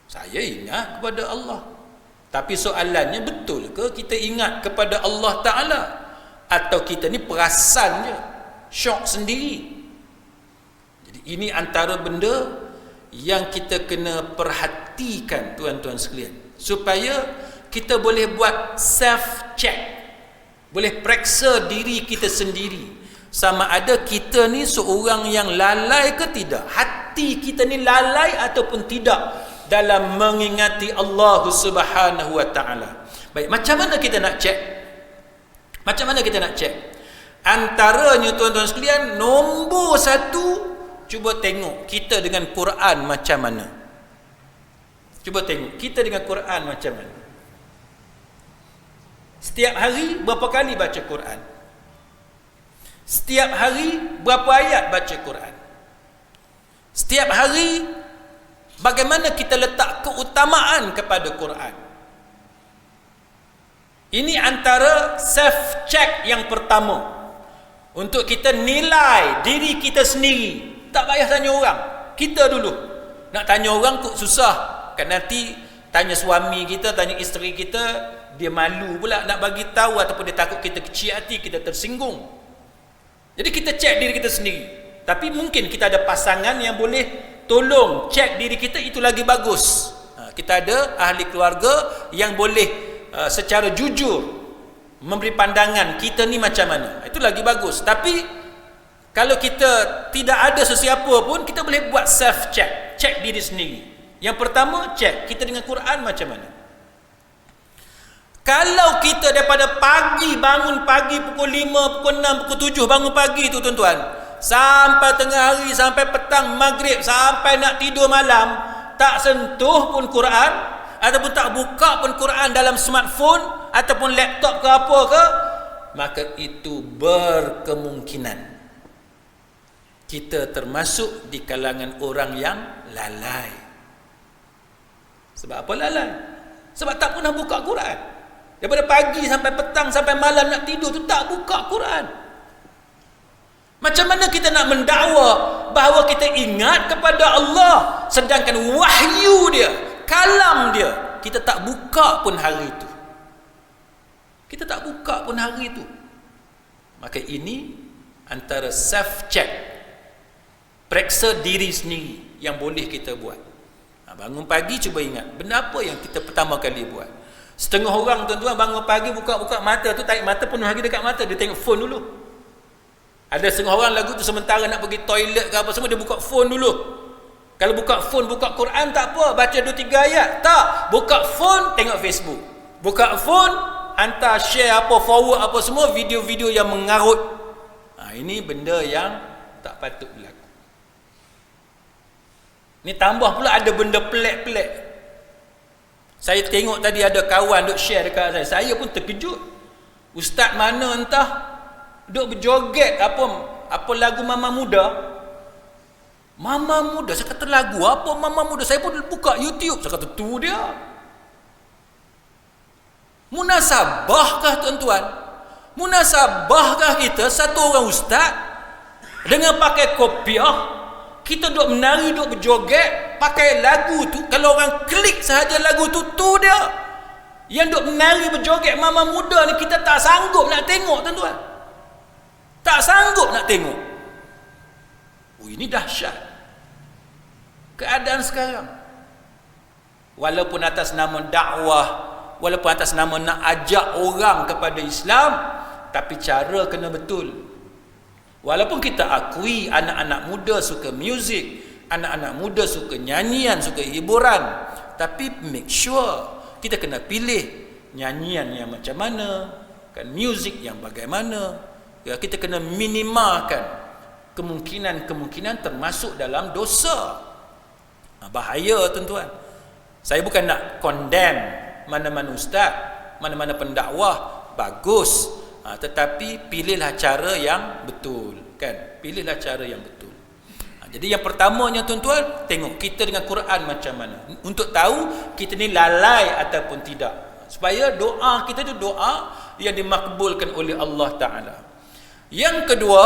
Saya ingat kepada Allah. Tapi soalannya, betul ke kita ingat kepada Allah Ta'ala? Atau kita ni perasan je, syok sendiri? Jadi ini antara benda yang kita kena perhatikan, tuan-tuan sekalian, supaya kita boleh buat self check, boleh periksa diri kita sendiri, sama ada kita ni seorang yang lalai ke tidak, hati kita ni lalai ataupun tidak dalam mengingati Allah Subhanahu wa taala. Baik, macam mana kita nak cek? Macam mana kita nak cek? Antaranya, tuan-tuan sekalian, nombor satu, cuba tengok kita dengan Quran macam mana. Cuba tengok kita dengan Quran macam mana. Setiap hari berapa kali baca Quran? Setiap hari berapa ayat baca Quran? Setiap hari bagaimana kita letak keutamaan kepada Quran? Ini antara self check yang pertama, untuk kita nilai diri kita sendiri. Tak payah tanya orang, kita dulu. Nak tanya orang tu susah, kan nanti tanya suami kita, tanya isteri kita, dia malu pula nak bagi tahu, ataupun dia takut kita kecil hati, kita tersinggung. Jadi kita cek diri kita sendiri. Tapi mungkin kita ada pasangan yang boleh tolong cek diri kita, itu lagi bagus. Kita ada ahli keluarga yang boleh secara jujur memberi pandangan kita ni macam mana, itu lagi bagus. Tapi kalau kita tidak ada sesiapa pun, kita boleh buat self check, cek diri sendiri. Yang pertama, cek kita dengan Quran macam mana. Kalau kita daripada pagi, bangun pagi pukul 5, pukul 6, pukul 7 bangun pagi tu tuan-tuan, sampai tengah hari, sampai petang, maghrib, sampai nak tidur malam, tak sentuh pun Quran, ataupun tak buka pun Quran dalam smartphone ataupun laptop ke apa ke, maka itu berkemungkinan kita termasuk di kalangan orang yang lalai. Sebab apa lalai? Sebab tak pernah buka Quran. Daripada pagi sampai petang, sampai malam nak tidur tu tak buka Quran. Macam mana kita nak mendakwa bahawa kita ingat kepada Allah, sedangkan wahyu dia, kalam dia, kita tak buka pun hari itu. Kita tak buka pun hari itu. Maka ini antara self check, periksa diri sendiri yang boleh kita buat. Bangun pagi cuba ingat, benda apa yang kita pertama kali buat. Setengah orang tuan-tuan bangun pagi, buka-buka mata tu, tarik mata penuh lagi dekat mata, dia tengok phone dulu. Ada setengah orang lagu tu sementara nak pergi toilet ke apa semua, dia buka phone dulu. Kalau buka phone, buka Quran tak apa, baca 2-3 ayat. Tak, buka phone tengok Facebook. Buka phone, hantar share apa, forward apa semua, video-video yang mengarut. Ini benda yang tak patut berlaku. Ni tambah pula ada benda pelik-pelik. Saya tengok tadi ada kawan duk share dekat saya. Saya pun terkejut. Ustaz mana entah duk berjoget apa lagu Mama Muda. Mama Muda, saya kata lagu apa Mama Muda? Saya pun buka YouTube, saya kata tu dia. Munasabahkah tuan-tuan? Munasabahkah kita satu orang ustaz dengan pakai kopiah, kita duk menari, duk berjoget, pakai lagu tu, kalau orang klik sahaja lagu tu, tu dia. Yang duk menari berjoget Mama Muda ni, kita tak sanggup nak tengok tuan-tuan. Tak sanggup nak tengok. Ini dahsyat keadaan sekarang. Walaupun atas nama dakwah, walaupun atas nama nak ajak orang kepada Islam, tapi cara kena betul. Walaupun kita akui anak-anak muda suka muzik, anak-anak muda suka nyanyian, suka hiburan, tapi make sure kita kena pilih nyanyian yang macam mana, kan, muzik yang bagaimana. Ya, kita kena minimalkan kemungkinan-kemungkinan termasuk dalam dosa. Bahaya tuan-tuan. Saya bukan nak condemn mana-mana ustaz, mana-mana pendakwah, bagus. Tetapi pilihlah cara yang betul, kan? Pilihlah cara yang betul. Jadi yang pertamanya tuan-tuan, tengok kita dengan Quran macam mana, untuk tahu kita ni lalai ataupun tidak, supaya doa kita tu doa yang dimakbulkan oleh Allah Ta'ala. Yang kedua,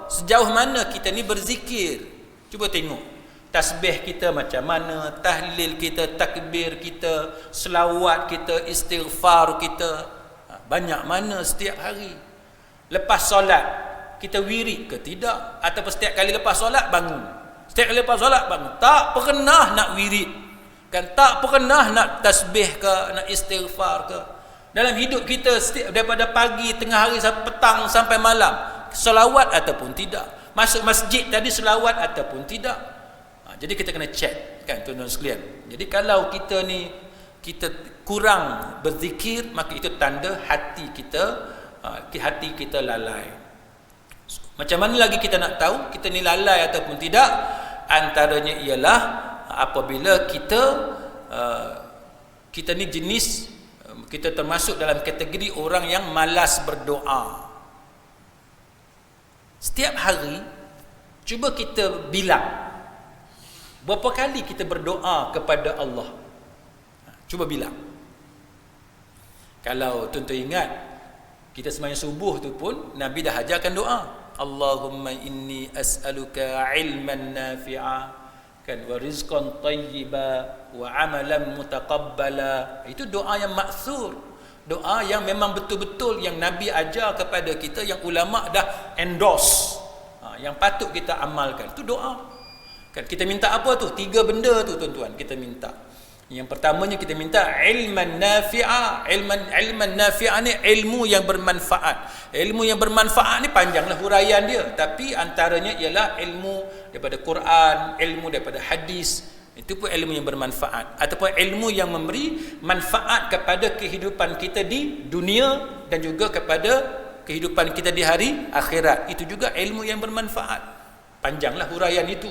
sejauh mana kita ni berzikir. Cuba tengok tasbih kita macam mana, tahlil kita, takbir kita, selawat kita, istighfar kita, banyak mana setiap hari. Lepas solat kita wirid ke tidak, ataupun setiap kali lepas solat bangun, setiap kali lepas solat bangun, tak pernah nak wirid, kan, tak pernah nak tasbih ke, nak istighfar ke. Dalam hidup kita setiap, daripada pagi, tengah hari sampai petang sampai malam, selawat ataupun tidak, masuk masjid tadi selawat ataupun tidak. Jadi kita kena check, kan tuan-tuan sekalian. Jadi kalau kita ni kita kurang berzikir, maka itu tanda hati kita lalai. Macam mana lagi kita nak tahu kita ni lalai ataupun tidak? Antaranya ialah apabila kita ni jenis, kita termasuk dalam kategori orang yang malas berdoa. Setiap hari cuba kita bilang berapa kali kita berdoa kepada Allah. Cuba bilang. Kalau tuan-tuan ingat, kita sembahyang subuh tu pun Nabi dah ajarkan doa. Allahumma inni as'aluka ilman nafi'a, kan, wa rizqan tayyiba wa amalan mutaqabbala. Itu doa yang maksur, doa yang memang betul-betul yang Nabi ajar kepada kita, yang ulama dah endorse, yang patut kita amalkan. Itu doa. Kan kita minta apa tu? 3 benda tu tuan-tuan kita minta. Yang pertamanya kita minta ilman nafi'a. Ilman nafi'a ni ilmu yang bermanfaat. Ilmu yang bermanfaat ni panjanglah huraian dia, tapi antaranya ialah ilmu daripada Quran, ilmu daripada hadis. Itu pun ilmu yang bermanfaat, ataupun ilmu yang memberi manfaat kepada kehidupan kita di dunia dan juga kepada kehidupan kita di hari akhirat. Itu juga ilmu yang bermanfaat. Panjanglah huraian itu.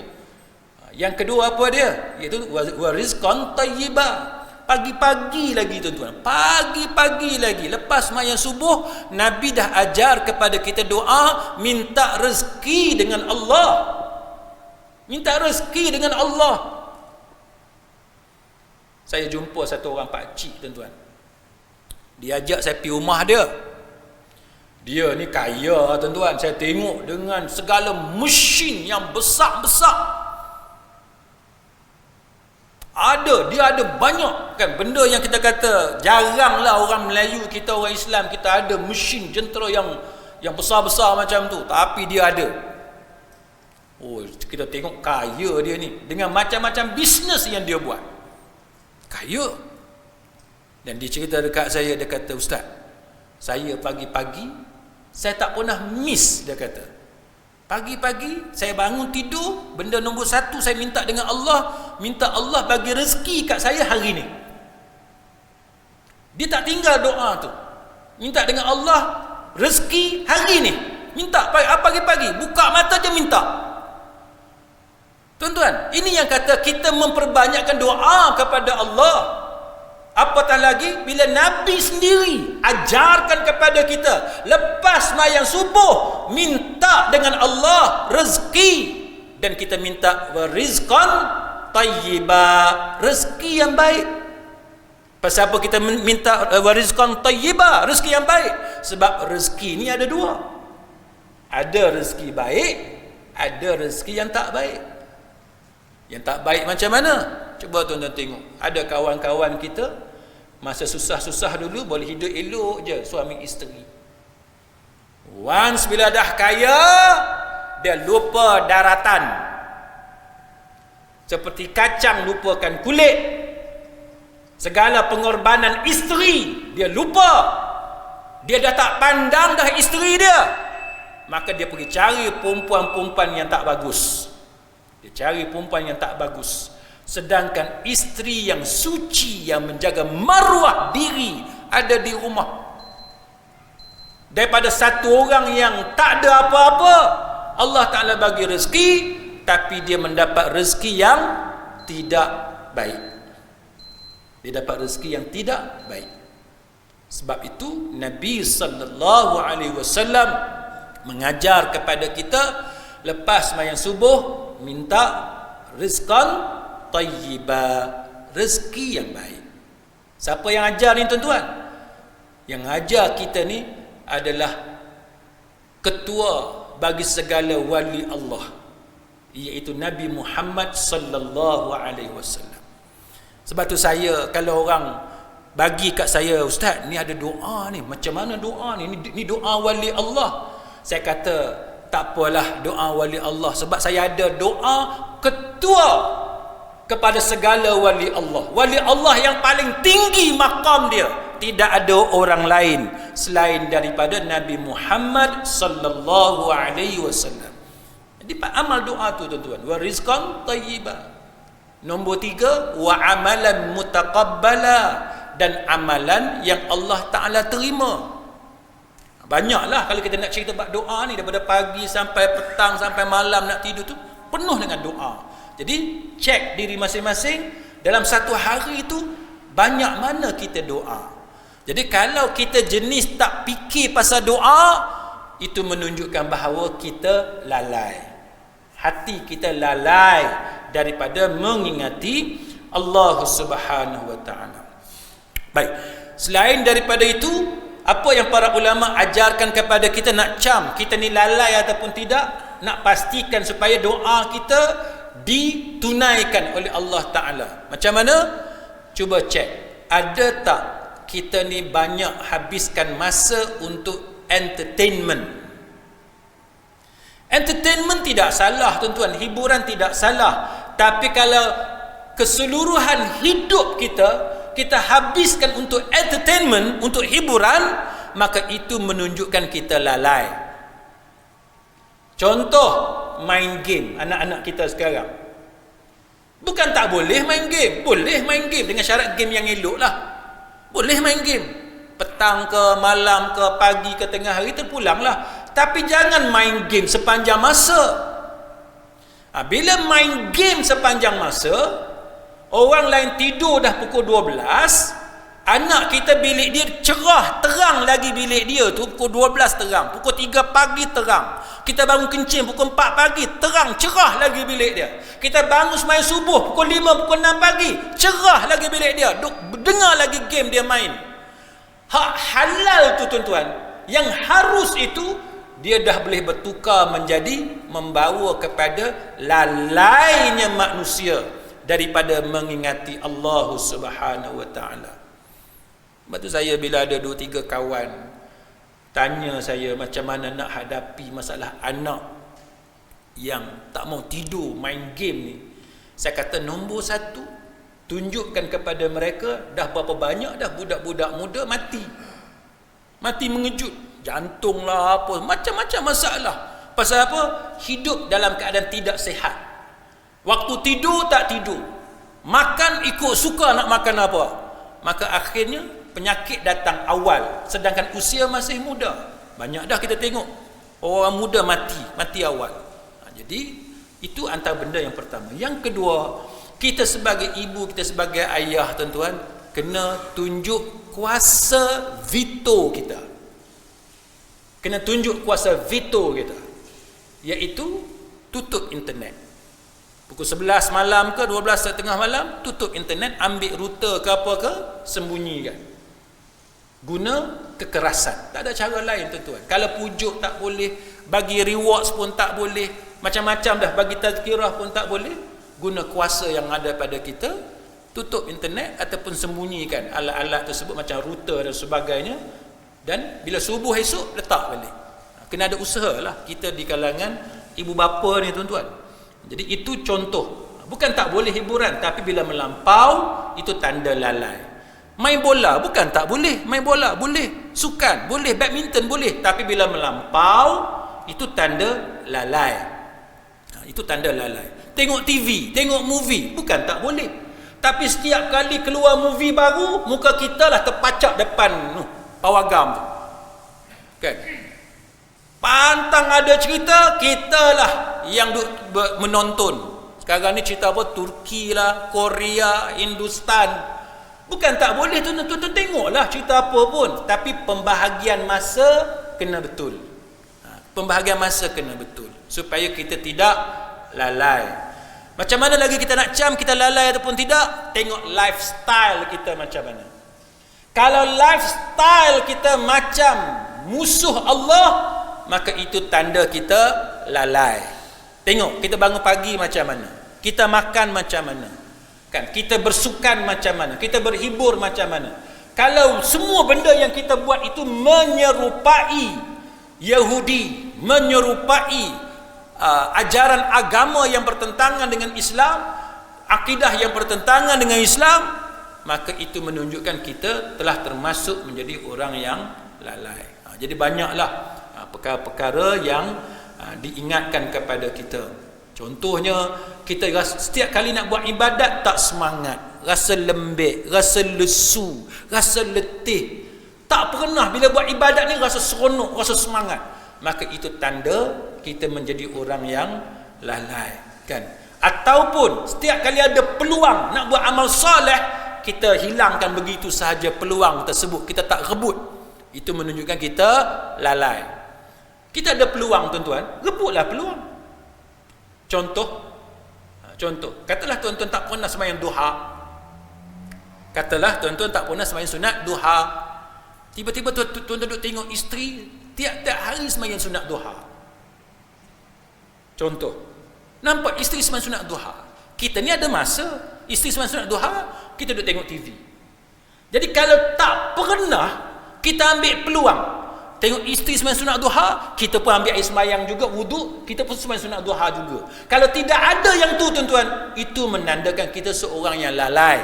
Yang kedua apa dia? Iaitu wa rizqan tayyiba. Pagi-pagi lagi tuan-tuan, pagi-pagi lagi lepas sembahyang subuh, Nabi dah ajar kepada kita doa minta rezeki dengan Allah. Minta rezeki dengan Allah. Saya jumpa satu orang pakcik tuan-tuan. Dia ajak saya pergi rumah dia. Dia ni kaya tuan-tuan. Saya tengok dengan segala mesin yang besar-besar. Dia ada banyak, kan, benda yang kita kata jaranglah orang Melayu kita, orang Islam kita ada mesin jentera yang besar-besar macam tu, tapi dia ada. Oh, kita tengok kaya dia ni dengan macam-macam bisnes yang dia buat. Kaya. Dan dia cerita dekat saya, dia kata, "Ustaz, saya pagi-pagi saya tak pernah miss," dia kata. Pagi-pagi saya bangun tidur, benda nombor 1 saya minta dengan Allah, minta Allah bagi rezeki kat saya hari ni. Dia tak tinggal doa tu, minta dengan Allah rezeki hari ni. Minta pagi-pagi, buka mata je minta. Tuan-tuan, ini yang kata kita memperbanyakkan doa kepada Allah. Apatah lagi bila Nabi sendiri ajarkan kepada kita lepas sembahyang subuh minta dengan Allah rezeki, dan kita minta rizqan tayyiba, rezeki yang baik. Pasal apa kita minta rizqan tayyiba, rezeki yang baik? Sebab rezeki ni ada 2. Ada rezeki baik, ada rezeki yang tak baik. Yang tak baik macam mana? Cuba tuan-tuan tengok. Ada kawan-kawan kita masa susah-susah dulu boleh hidup elok je suami isteri. Once bila dah kaya, dia lupa daratan. Seperti kacang lupakan kulit. Segala pengorbanan isteri dia lupa. Dia dah tak pandang dah isteri dia. Maka dia pergi cari perempuan-perempuan yang tak bagus. Dia cari perempuan yang tak bagus. Sedangkan isteri yang suci, yang menjaga maruah diri ada di rumah. Daripada satu orang yang tak ada apa-apa, Allah Ta'ala bagi rezeki, tapi dia mendapat rezeki yang tidak baik. Dia dapat rezeki yang tidak baik. Sebab itu Nabi SAW mengajar kepada kita lepas sembahyang subuh minta rizqan tayyiba, rezeki yang baik. Siapa yang ajar ni tuan-tuan? Yang ajar kita ni adalah ketua bagi segala wali Allah, iaitu Nabi Muhammad sallallahu alaihi wasallam. Sebab tu saya, kalau orang bagi kat saya, "Ustaz, ni ada doa ni, macam mana doa ni? Ni doa wali Allah." Saya kata, tak apalah doa wali Allah, sebab saya ada doa ketua kepada segala wali Allah. Wali Allah yang paling tinggi maqam dia, tidak ada orang lain selain daripada Nabi Muhammad sallallahu alaihi wasallam. Jadi amal doa tu tuan-tuan, wa rizqan tayyiba. Nombor 3, wa amalan mutaqabbala, dan amalan yang Allah Ta'ala terima. Banyaklah kalau kita nak cerita bab doa ni, daripada pagi sampai petang sampai malam nak tidur tu penuh dengan doa. Jadi cek diri masing-masing dalam satu hari itu banyak mana kita doa. Jadi kalau kita jenis tak fikir pasal doa, itu menunjukkan bahawa kita lalai. Hati kita lalai daripada mengingati Allah Subhanahu wa taala. Baik. Selain daripada itu, apa yang para ulama ajarkan kepada kita, nak cam kita ni lalai ataupun tidak, nak pastikan supaya doa kita ditunaikan oleh Allah Ta'ala. Macam mana? Cuba cek, ada tak kita ni banyak habiskan masa untuk entertainment? Entertainment tidak salah tuan-tuan, hiburan tidak salah. Tapi kalau keseluruhan hidup kita habiskan untuk entertainment, untuk hiburan, maka itu menunjukkan kita lalai. Contoh, main game anak-anak kita sekarang. Bukan tak boleh main game, boleh main game dengan syarat game yang elok lah. Boleh main game petang ke, malam ke, pagi ke, tengah hari, terpulang lah. Tapi jangan main game sepanjang masa. Bila main game sepanjang masa, orang lain tidur dah pukul 12, anak kita bilik dia cerah, terang lagi bilik dia tu, pukul 12 terang, pukul 3 pagi terang. Kita bangun kencing pukul 4 pagi, terang, cerah lagi bilik dia. Kita bangun sembahyang subuh pukul 5, pukul 6 pagi, cerah lagi bilik dia. Dengar lagi game dia main. Hak halal tu tuan-tuan, yang harus itu, dia dah boleh bertukar menjadi membawa kepada lalainya manusia daripada mengingati Allah Subhanahu wa taala. Sebab tu saya bila ada 2-3 kawan tanya saya macam mana nak hadapi masalah anak yang tak mau tidur main game ni, saya kata nombor 1, tunjukkan kepada mereka dah berapa banyak dah budak-budak muda mati mengejut, jantung lah apa, macam-macam masalah. Pasal apa? Hidup dalam keadaan tidak sihat. Waktu tidur tak tidur, makan ikut suka nak makan apa, maka akhirnya penyakit datang awal, sedangkan usia masih muda. Banyak dah kita tengok orang muda mati awal. Jadi itu antara benda yang pertama. Yang kedua, kita sebagai ibu, kita sebagai ayah tuan-tuan, kena tunjuk kuasa veto kita. Kena tunjuk kuasa veto kita, iaitu tutup internet. Pukul 11 malam ke 12 tengah malam, tutup internet, ambil router ke apa ke, sembunyikan. Guna kekerasan. Tak ada cara lain tuan-tuan. Kalau pujuk tak boleh, bagi rewards pun tak boleh, macam-macam dah, bagi tazkirah pun tak boleh. Guna kuasa yang ada pada kita, tutup internet ataupun sembunyikan alat-alat tersebut macam router dan sebagainya. Dan bila subuh esok, letak balik. Kena ada usaha lah kita di kalangan ibu bapa ni tuan-tuan. Jadi itu contoh. Bukan tak boleh hiburan, tapi bila melampau, itu tanda lalai. Main bola, bukan tak boleh. Main bola boleh, sukan boleh, badminton boleh. Tapi bila melampau, itu tanda lalai. Itu tanda lalai. Tengok TV, tengok movie, bukan tak boleh. Tapi setiap kali keluar movie baru, muka kita lah terpacak depan pawagam tu, kan? Pantang ada cerita, kita lah yang menonton. Sekarang ni cerita apa? Turki lah, Korea, Hindustan. Bukan tak boleh tuan-tuan, tengoklah cerita apa pun. Tapi pembahagian masa kena betul. Pembahagian masa kena betul, supaya kita tidak lalai. Macam mana lagi kita nak cam kita lalai ataupun tidak? Tengok lifestyle kita macam mana. Kalau lifestyle kita macam musuh Allah, maka itu tanda kita lalai. Tengok kita bangun pagi macam mana, kita makan macam mana, kan? Kita bersukan macam mana, kita berhibur macam mana. Kalau semua benda yang kita buat itu menyerupai Yahudi, menyerupai ajaran agama yang bertentangan dengan Islam, akidah yang bertentangan dengan Islam, maka itu menunjukkan kita telah termasuk menjadi orang yang lalai. Jadi banyaklah perkara-perkara yang diingatkan kepada kita. Contohnya, kita setiap kali nak buat ibadat tak semangat, rasa lembek, rasa lesu, rasa letih. Tak pernah bila buat ibadat ni rasa seronok, rasa semangat. Maka itu tanda kita menjadi orang yang lalai, kan? Ataupun setiap kali ada peluang nak buat amal soleh, kita hilangkan begitu sahaja peluang tersebut, kita tak rebut. Itu menunjukkan kita lalai. Kita ada peluang tuan-tuan, rebutlah peluang. Contoh, katalah tuan-tuan tak pernah sembahyang duha. Katalah tuan-tuan tak pernah sembahyang sunat duha. Tiba-tiba tuan-tuan duduk tengok isteri tiap-tiap hari sembahyang sunat duha. Contoh, nampak isteri sembahyang sunat duha. Kita ni ada masa isteri sembahyang sunat duha, kita duduk tengok TV. Jadi kalau tak pernah kita ambil peluang tengok isteri sembahyang sunat duha, kita pun ambil air sembahyang juga, wuduk, kita pun sembahyang sunat duha juga. Kalau tidak ada yang tu tuan-tuan, itu menandakan kita seorang yang lalai.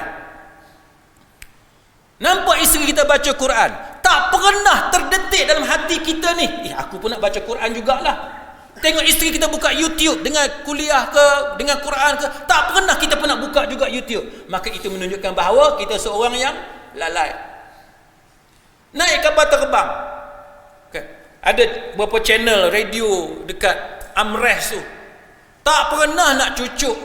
Nampak isteri kita baca Quran, tak pernah terdetik dalam hati kita ni, aku pun nak baca Quran jugalah. Tengok isteri kita buka YouTube dengan kuliah ke, dengan Quran ke, tak pernah kita pun nak buka juga YouTube. Maka itu menunjukkan bahawa kita seorang yang lalai. Naik kapal terbang, ada beberapa channel radio dekat armrest tu, tak pernah nak cucuk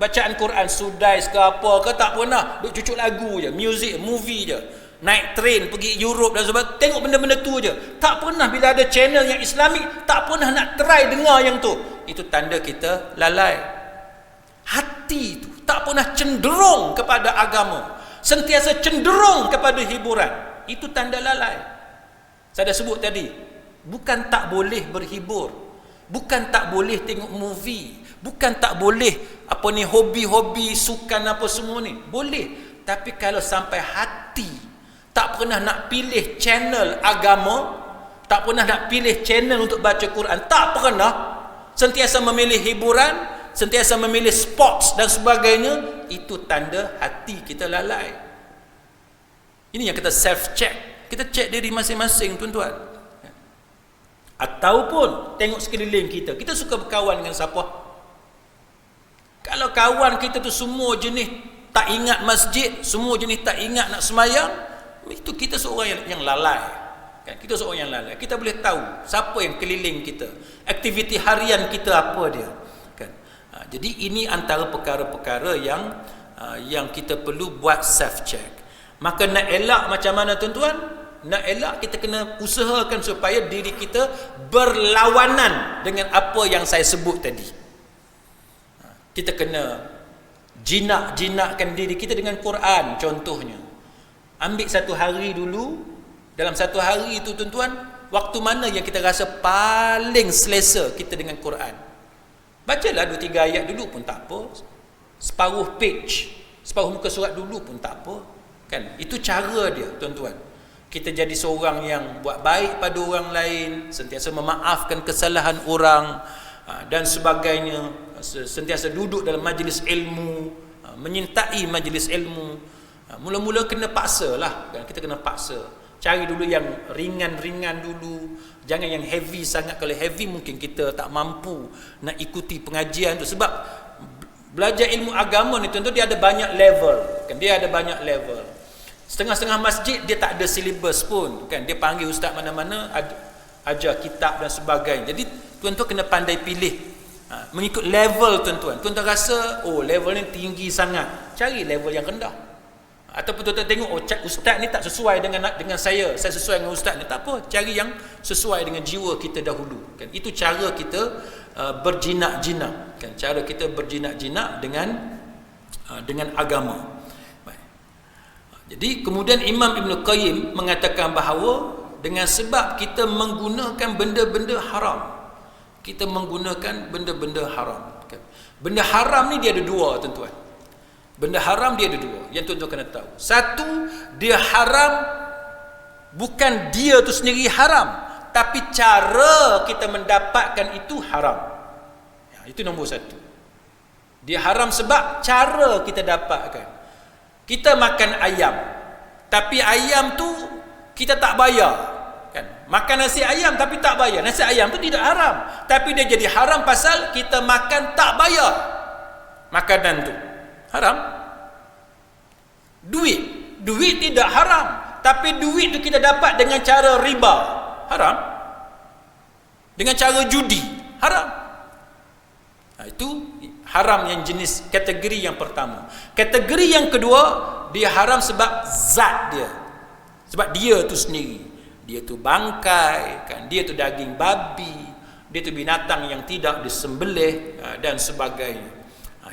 bacaan Quran, Sudais ke apa ke, tak pernah. Duk cucuk lagu je, music, movie je. Naik train pergi Europe dan sebagainya, tengok benda-benda tu je. Tak pernah bila ada channel yang Islamik, tak pernah nak try dengar yang tu. Itu tanda kita lalai. Hati tu tak pernah cenderung kepada agama, sentiasa cenderung kepada hiburan. Itu tanda lalai. Saya dah sebut tadi, bukan tak boleh berhibur, bukan tak boleh tengok movie, bukan tak boleh hobi-hobi sukan apa semua ni, boleh. Tapi kalau sampai hati tak pernah nak pilih channel agama, tak pernah nak pilih channel untuk baca Quran, tak pernah, sentiasa memilih hiburan, sentiasa memilih sports dan sebagainya, itu tanda hati kita lalai. Ini yang kita self check, kita cek diri masing-masing tuan-tuan. Ataupun tengok sekeliling kita, kita suka berkawan dengan siapa? Kalau kawan kita tu semua jenis tak ingat masjid, semua jenis tak ingat nak sembahyang, itu kita seorang yang lalai. Kan? Kita seorang yang lalai. Kita boleh tahu siapa yang keliling kita, aktiviti harian kita apa dia. Kan? Jadi ini antara perkara-perkara yang kita perlu buat self check. Maka nak elak macam mana tuan-tuan? Nak elak, kita kena usahakan supaya diri kita berlawanan dengan apa yang saya sebut tadi. Kita kena jinak-jinakkan diri kita dengan Quran contohnya. Ambil satu hari dulu, dalam satu hari itu tuan-tuan, waktu mana yang kita rasa paling selesa kita dengan Quran. Bacalah 2-3 ayat dulu pun tak apa, separuh page, separuh muka surat dulu pun tak apa. Kan? Itu cara dia tuan-tuan. Kita jadi seorang yang buat baik pada orang lain, sentiasa memaafkan kesalahan orang dan sebagainya, sentiasa duduk dalam majlis ilmu, menyintai majlis ilmu. Mula-mula kena paksa lah, kan? Kita kena paksa. Cari dulu yang ringan-ringan dulu, jangan yang heavy sangat. Kalau heavy mungkin kita tak mampu nak ikuti pengajian tu. Sebab belajar ilmu agama ni tentu dia ada banyak level, kan? Dia ada banyak level. Setengah-setengah masjid dia tak ada silibus pun, kan? Dia panggil ustaz mana-mana ajar kitab dan sebagainya. Jadi tuan-tuan kena pandai pilih, mengikut level tuan-tuan. Tuan-tuan rasa level ni tinggi sangat, cari level yang rendah. Ataupun tuan-tuan tengok ustaz ni tak sesuai dengan saya sesuai dengan ustaz ni, tak apa, cari yang sesuai dengan jiwa kita dahulu, kan? Itu cara kita berjinak-jinak, kan? Cara kita berjinak-jinak dengan agama. Jadi kemudian Imam Ibn Qayyim mengatakan bahawa dengan sebab kita menggunakan benda-benda haram, kita menggunakan benda-benda haram, kan? Benda haram ni dia ada dua tuan-tuan. Benda haram dia ada dua yang tuan-tuan kena tahu. Satu, dia haram bukan dia tu sendiri haram, tapi cara kita mendapatkan itu haram. Itu nombor satu. Dia haram sebab cara kita dapatkan. Kita makan ayam, tapi ayam tu kita tak bayar, kan? Makan nasi ayam tapi tak bayar. Nasi ayam tu tidak haram, tapi dia jadi haram pasal kita makan tak bayar. Makanan tu haram. Duit tidak haram, tapi duit tu kita dapat dengan cara riba, haram. Dengan cara judi, haram. Itu haram yang jenis kategori yang pertama. Kategori yang kedua, dia haram sebab zat dia, sebab dia tu sendiri, dia tu bangkai, kan? Dia tu daging babi, dia tu binatang yang tidak disembelih dan sebagainya.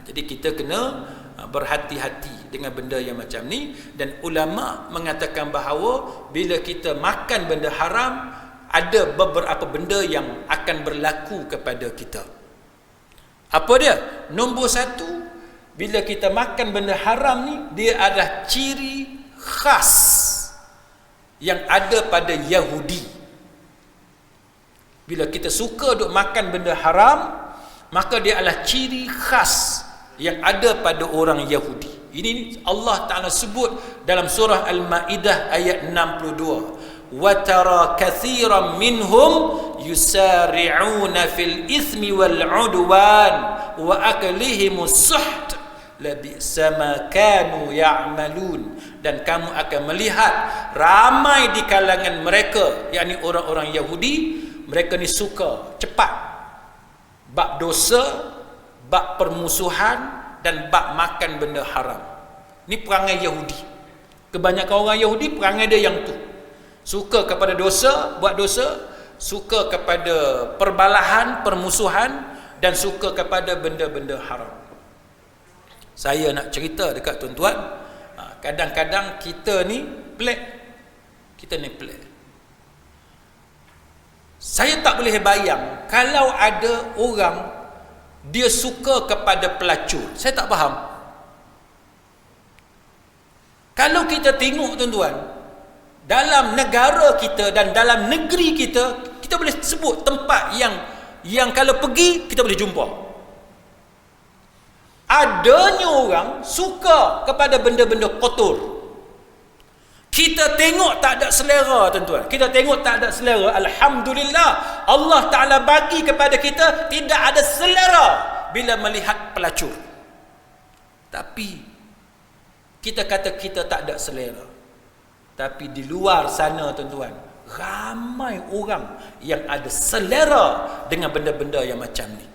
Jadi kita kena berhati-hati dengan benda yang macam ni. Dan ulama mengatakan bahawa bila kita makan benda haram, ada beberapa benda yang akan berlaku kepada kita. Apa dia? Nombor satu, bila kita makan benda haram ni, dia adalah ciri khas yang ada pada Yahudi. Bila kita suka duk makan benda haram, maka dia adalah ciri khas yang ada pada orang Yahudi. Ini Allah Ta'ala sebut dalam surah Al-Ma'idah ayat 62. وَتَرَى كَثِيرًا مِّنْهُمْ يُسَارِعُونَ فِي الْإِثْمِ وَالْعُدْوَانِ وَأَكْلِهِمُ السُّحْتِ لَبِئْسَ مَا كَانُوا يَعْمَلُونَ. Dan kamu akan melihat ramai di kalangan mereka, yakni orang-orang Yahudi, mereka ni suka cepat bab dosa, bab permusuhan, dan bab makan benda haram. Ni perangai Yahudi. Kebanyakan orang Yahudi perangai dia yang tu. Suka kepada dosa, buat dosa, suka kepada perbalahan, permusuhan, dan suka kepada benda-benda haram. Saya nak cerita dekat tuan-tuan, kadang-kadang kita ni pelik. Kita ni pelik. Saya tak boleh bayang kalau ada orang dia suka kepada pelacur. Saya tak faham. Kalau kita tengok tuan-tuan, dalam negara kita dan dalam negeri kita, kita boleh sebut tempat yang kalau pergi kita boleh jumpa. Adanya orang suka kepada benda-benda kotor. Kita tengok tak ada selera tuan-tuan. Kita tengok tak ada selera. Alhamdulillah, Allah Ta'ala bagi kepada kita tidak ada selera bila melihat pelacur. Tapi kita kata kita tak ada selera. Tapi di luar sana tuan-tuan, ramai orang yang ada selera dengan benda-benda yang macam ni.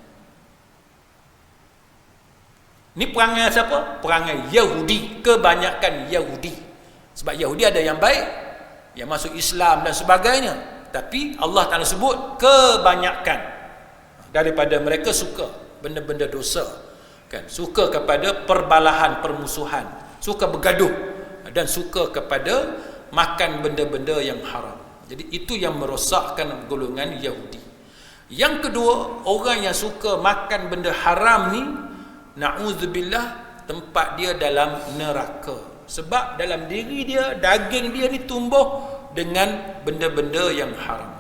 Ni perangai siapa? Perangai Yahudi. Kebanyakan Yahudi. Sebab Yahudi ada yang baik, yang masuk Islam dan sebagainya. Tapi Allah Ta'ala sebut kebanyakan daripada mereka suka benda-benda dosa, kan? Suka kepada perbalahan, permusuhan, suka bergaduh, dan suka kepada makan benda-benda yang haram. Jadi itu yang merosakkan golongan Yahudi. Yang kedua, orang yang suka makan benda haram ni, na'udzubillah, tempat dia dalam neraka. Sebab dalam diri dia, daging dia ni tumbuh dengan benda-benda yang haram.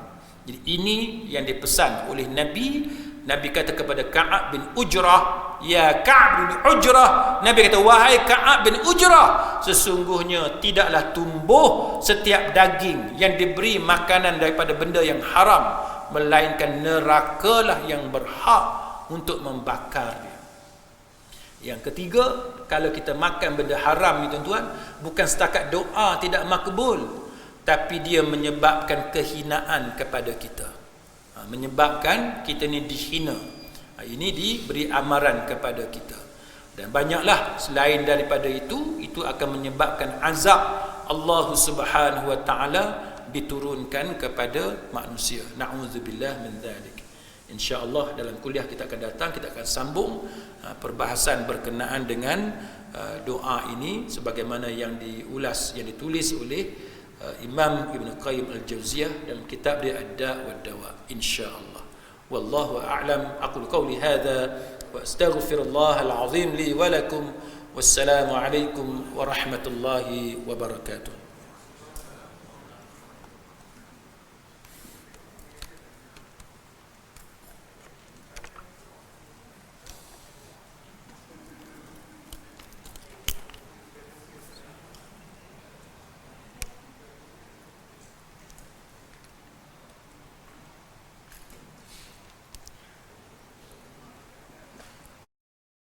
Jadi ini yang dipesan oleh Nabi. Nabi kata kepada Ka'ab bin Ujrah, ya Ka'ab bin Ujrah, Nabi kata, wahai Ka'ab bin Ujrah, sesungguhnya tidaklah tumbuh setiap daging yang diberi makanan daripada benda yang haram, melainkan nerakalah yang berhak untuk membakar. Yang ketiga, kalau kita makan benda haram ni tuan-tuan, bukan setakat doa tidak makbul, tapi dia menyebabkan kehinaan kepada kita. Menyebabkan kita ni dihina. Ini diberi amaran kepada kita. Dan banyaklah selain daripada itu akan menyebabkan azab Allah Subhanahu wa taala diturunkan kepada manusia. Na'udzubillah min dzalik. InsyaAllah dalam kuliah kita akan datang, kita akan sambung perbahasan berkenaan dengan doa ini sebagaimana yang diulas, yang ditulis oleh Imam Ibn Qayyim Al-Jauziyah dalam kitab dia Ad-Da' wad-Dawa, insyaallah. Wallahu a'lam. Aqulu qawli hadha wa astaghfirullahal azim li wa lakum. Wassalamu alaikum warahmatullahi wabarakatuh.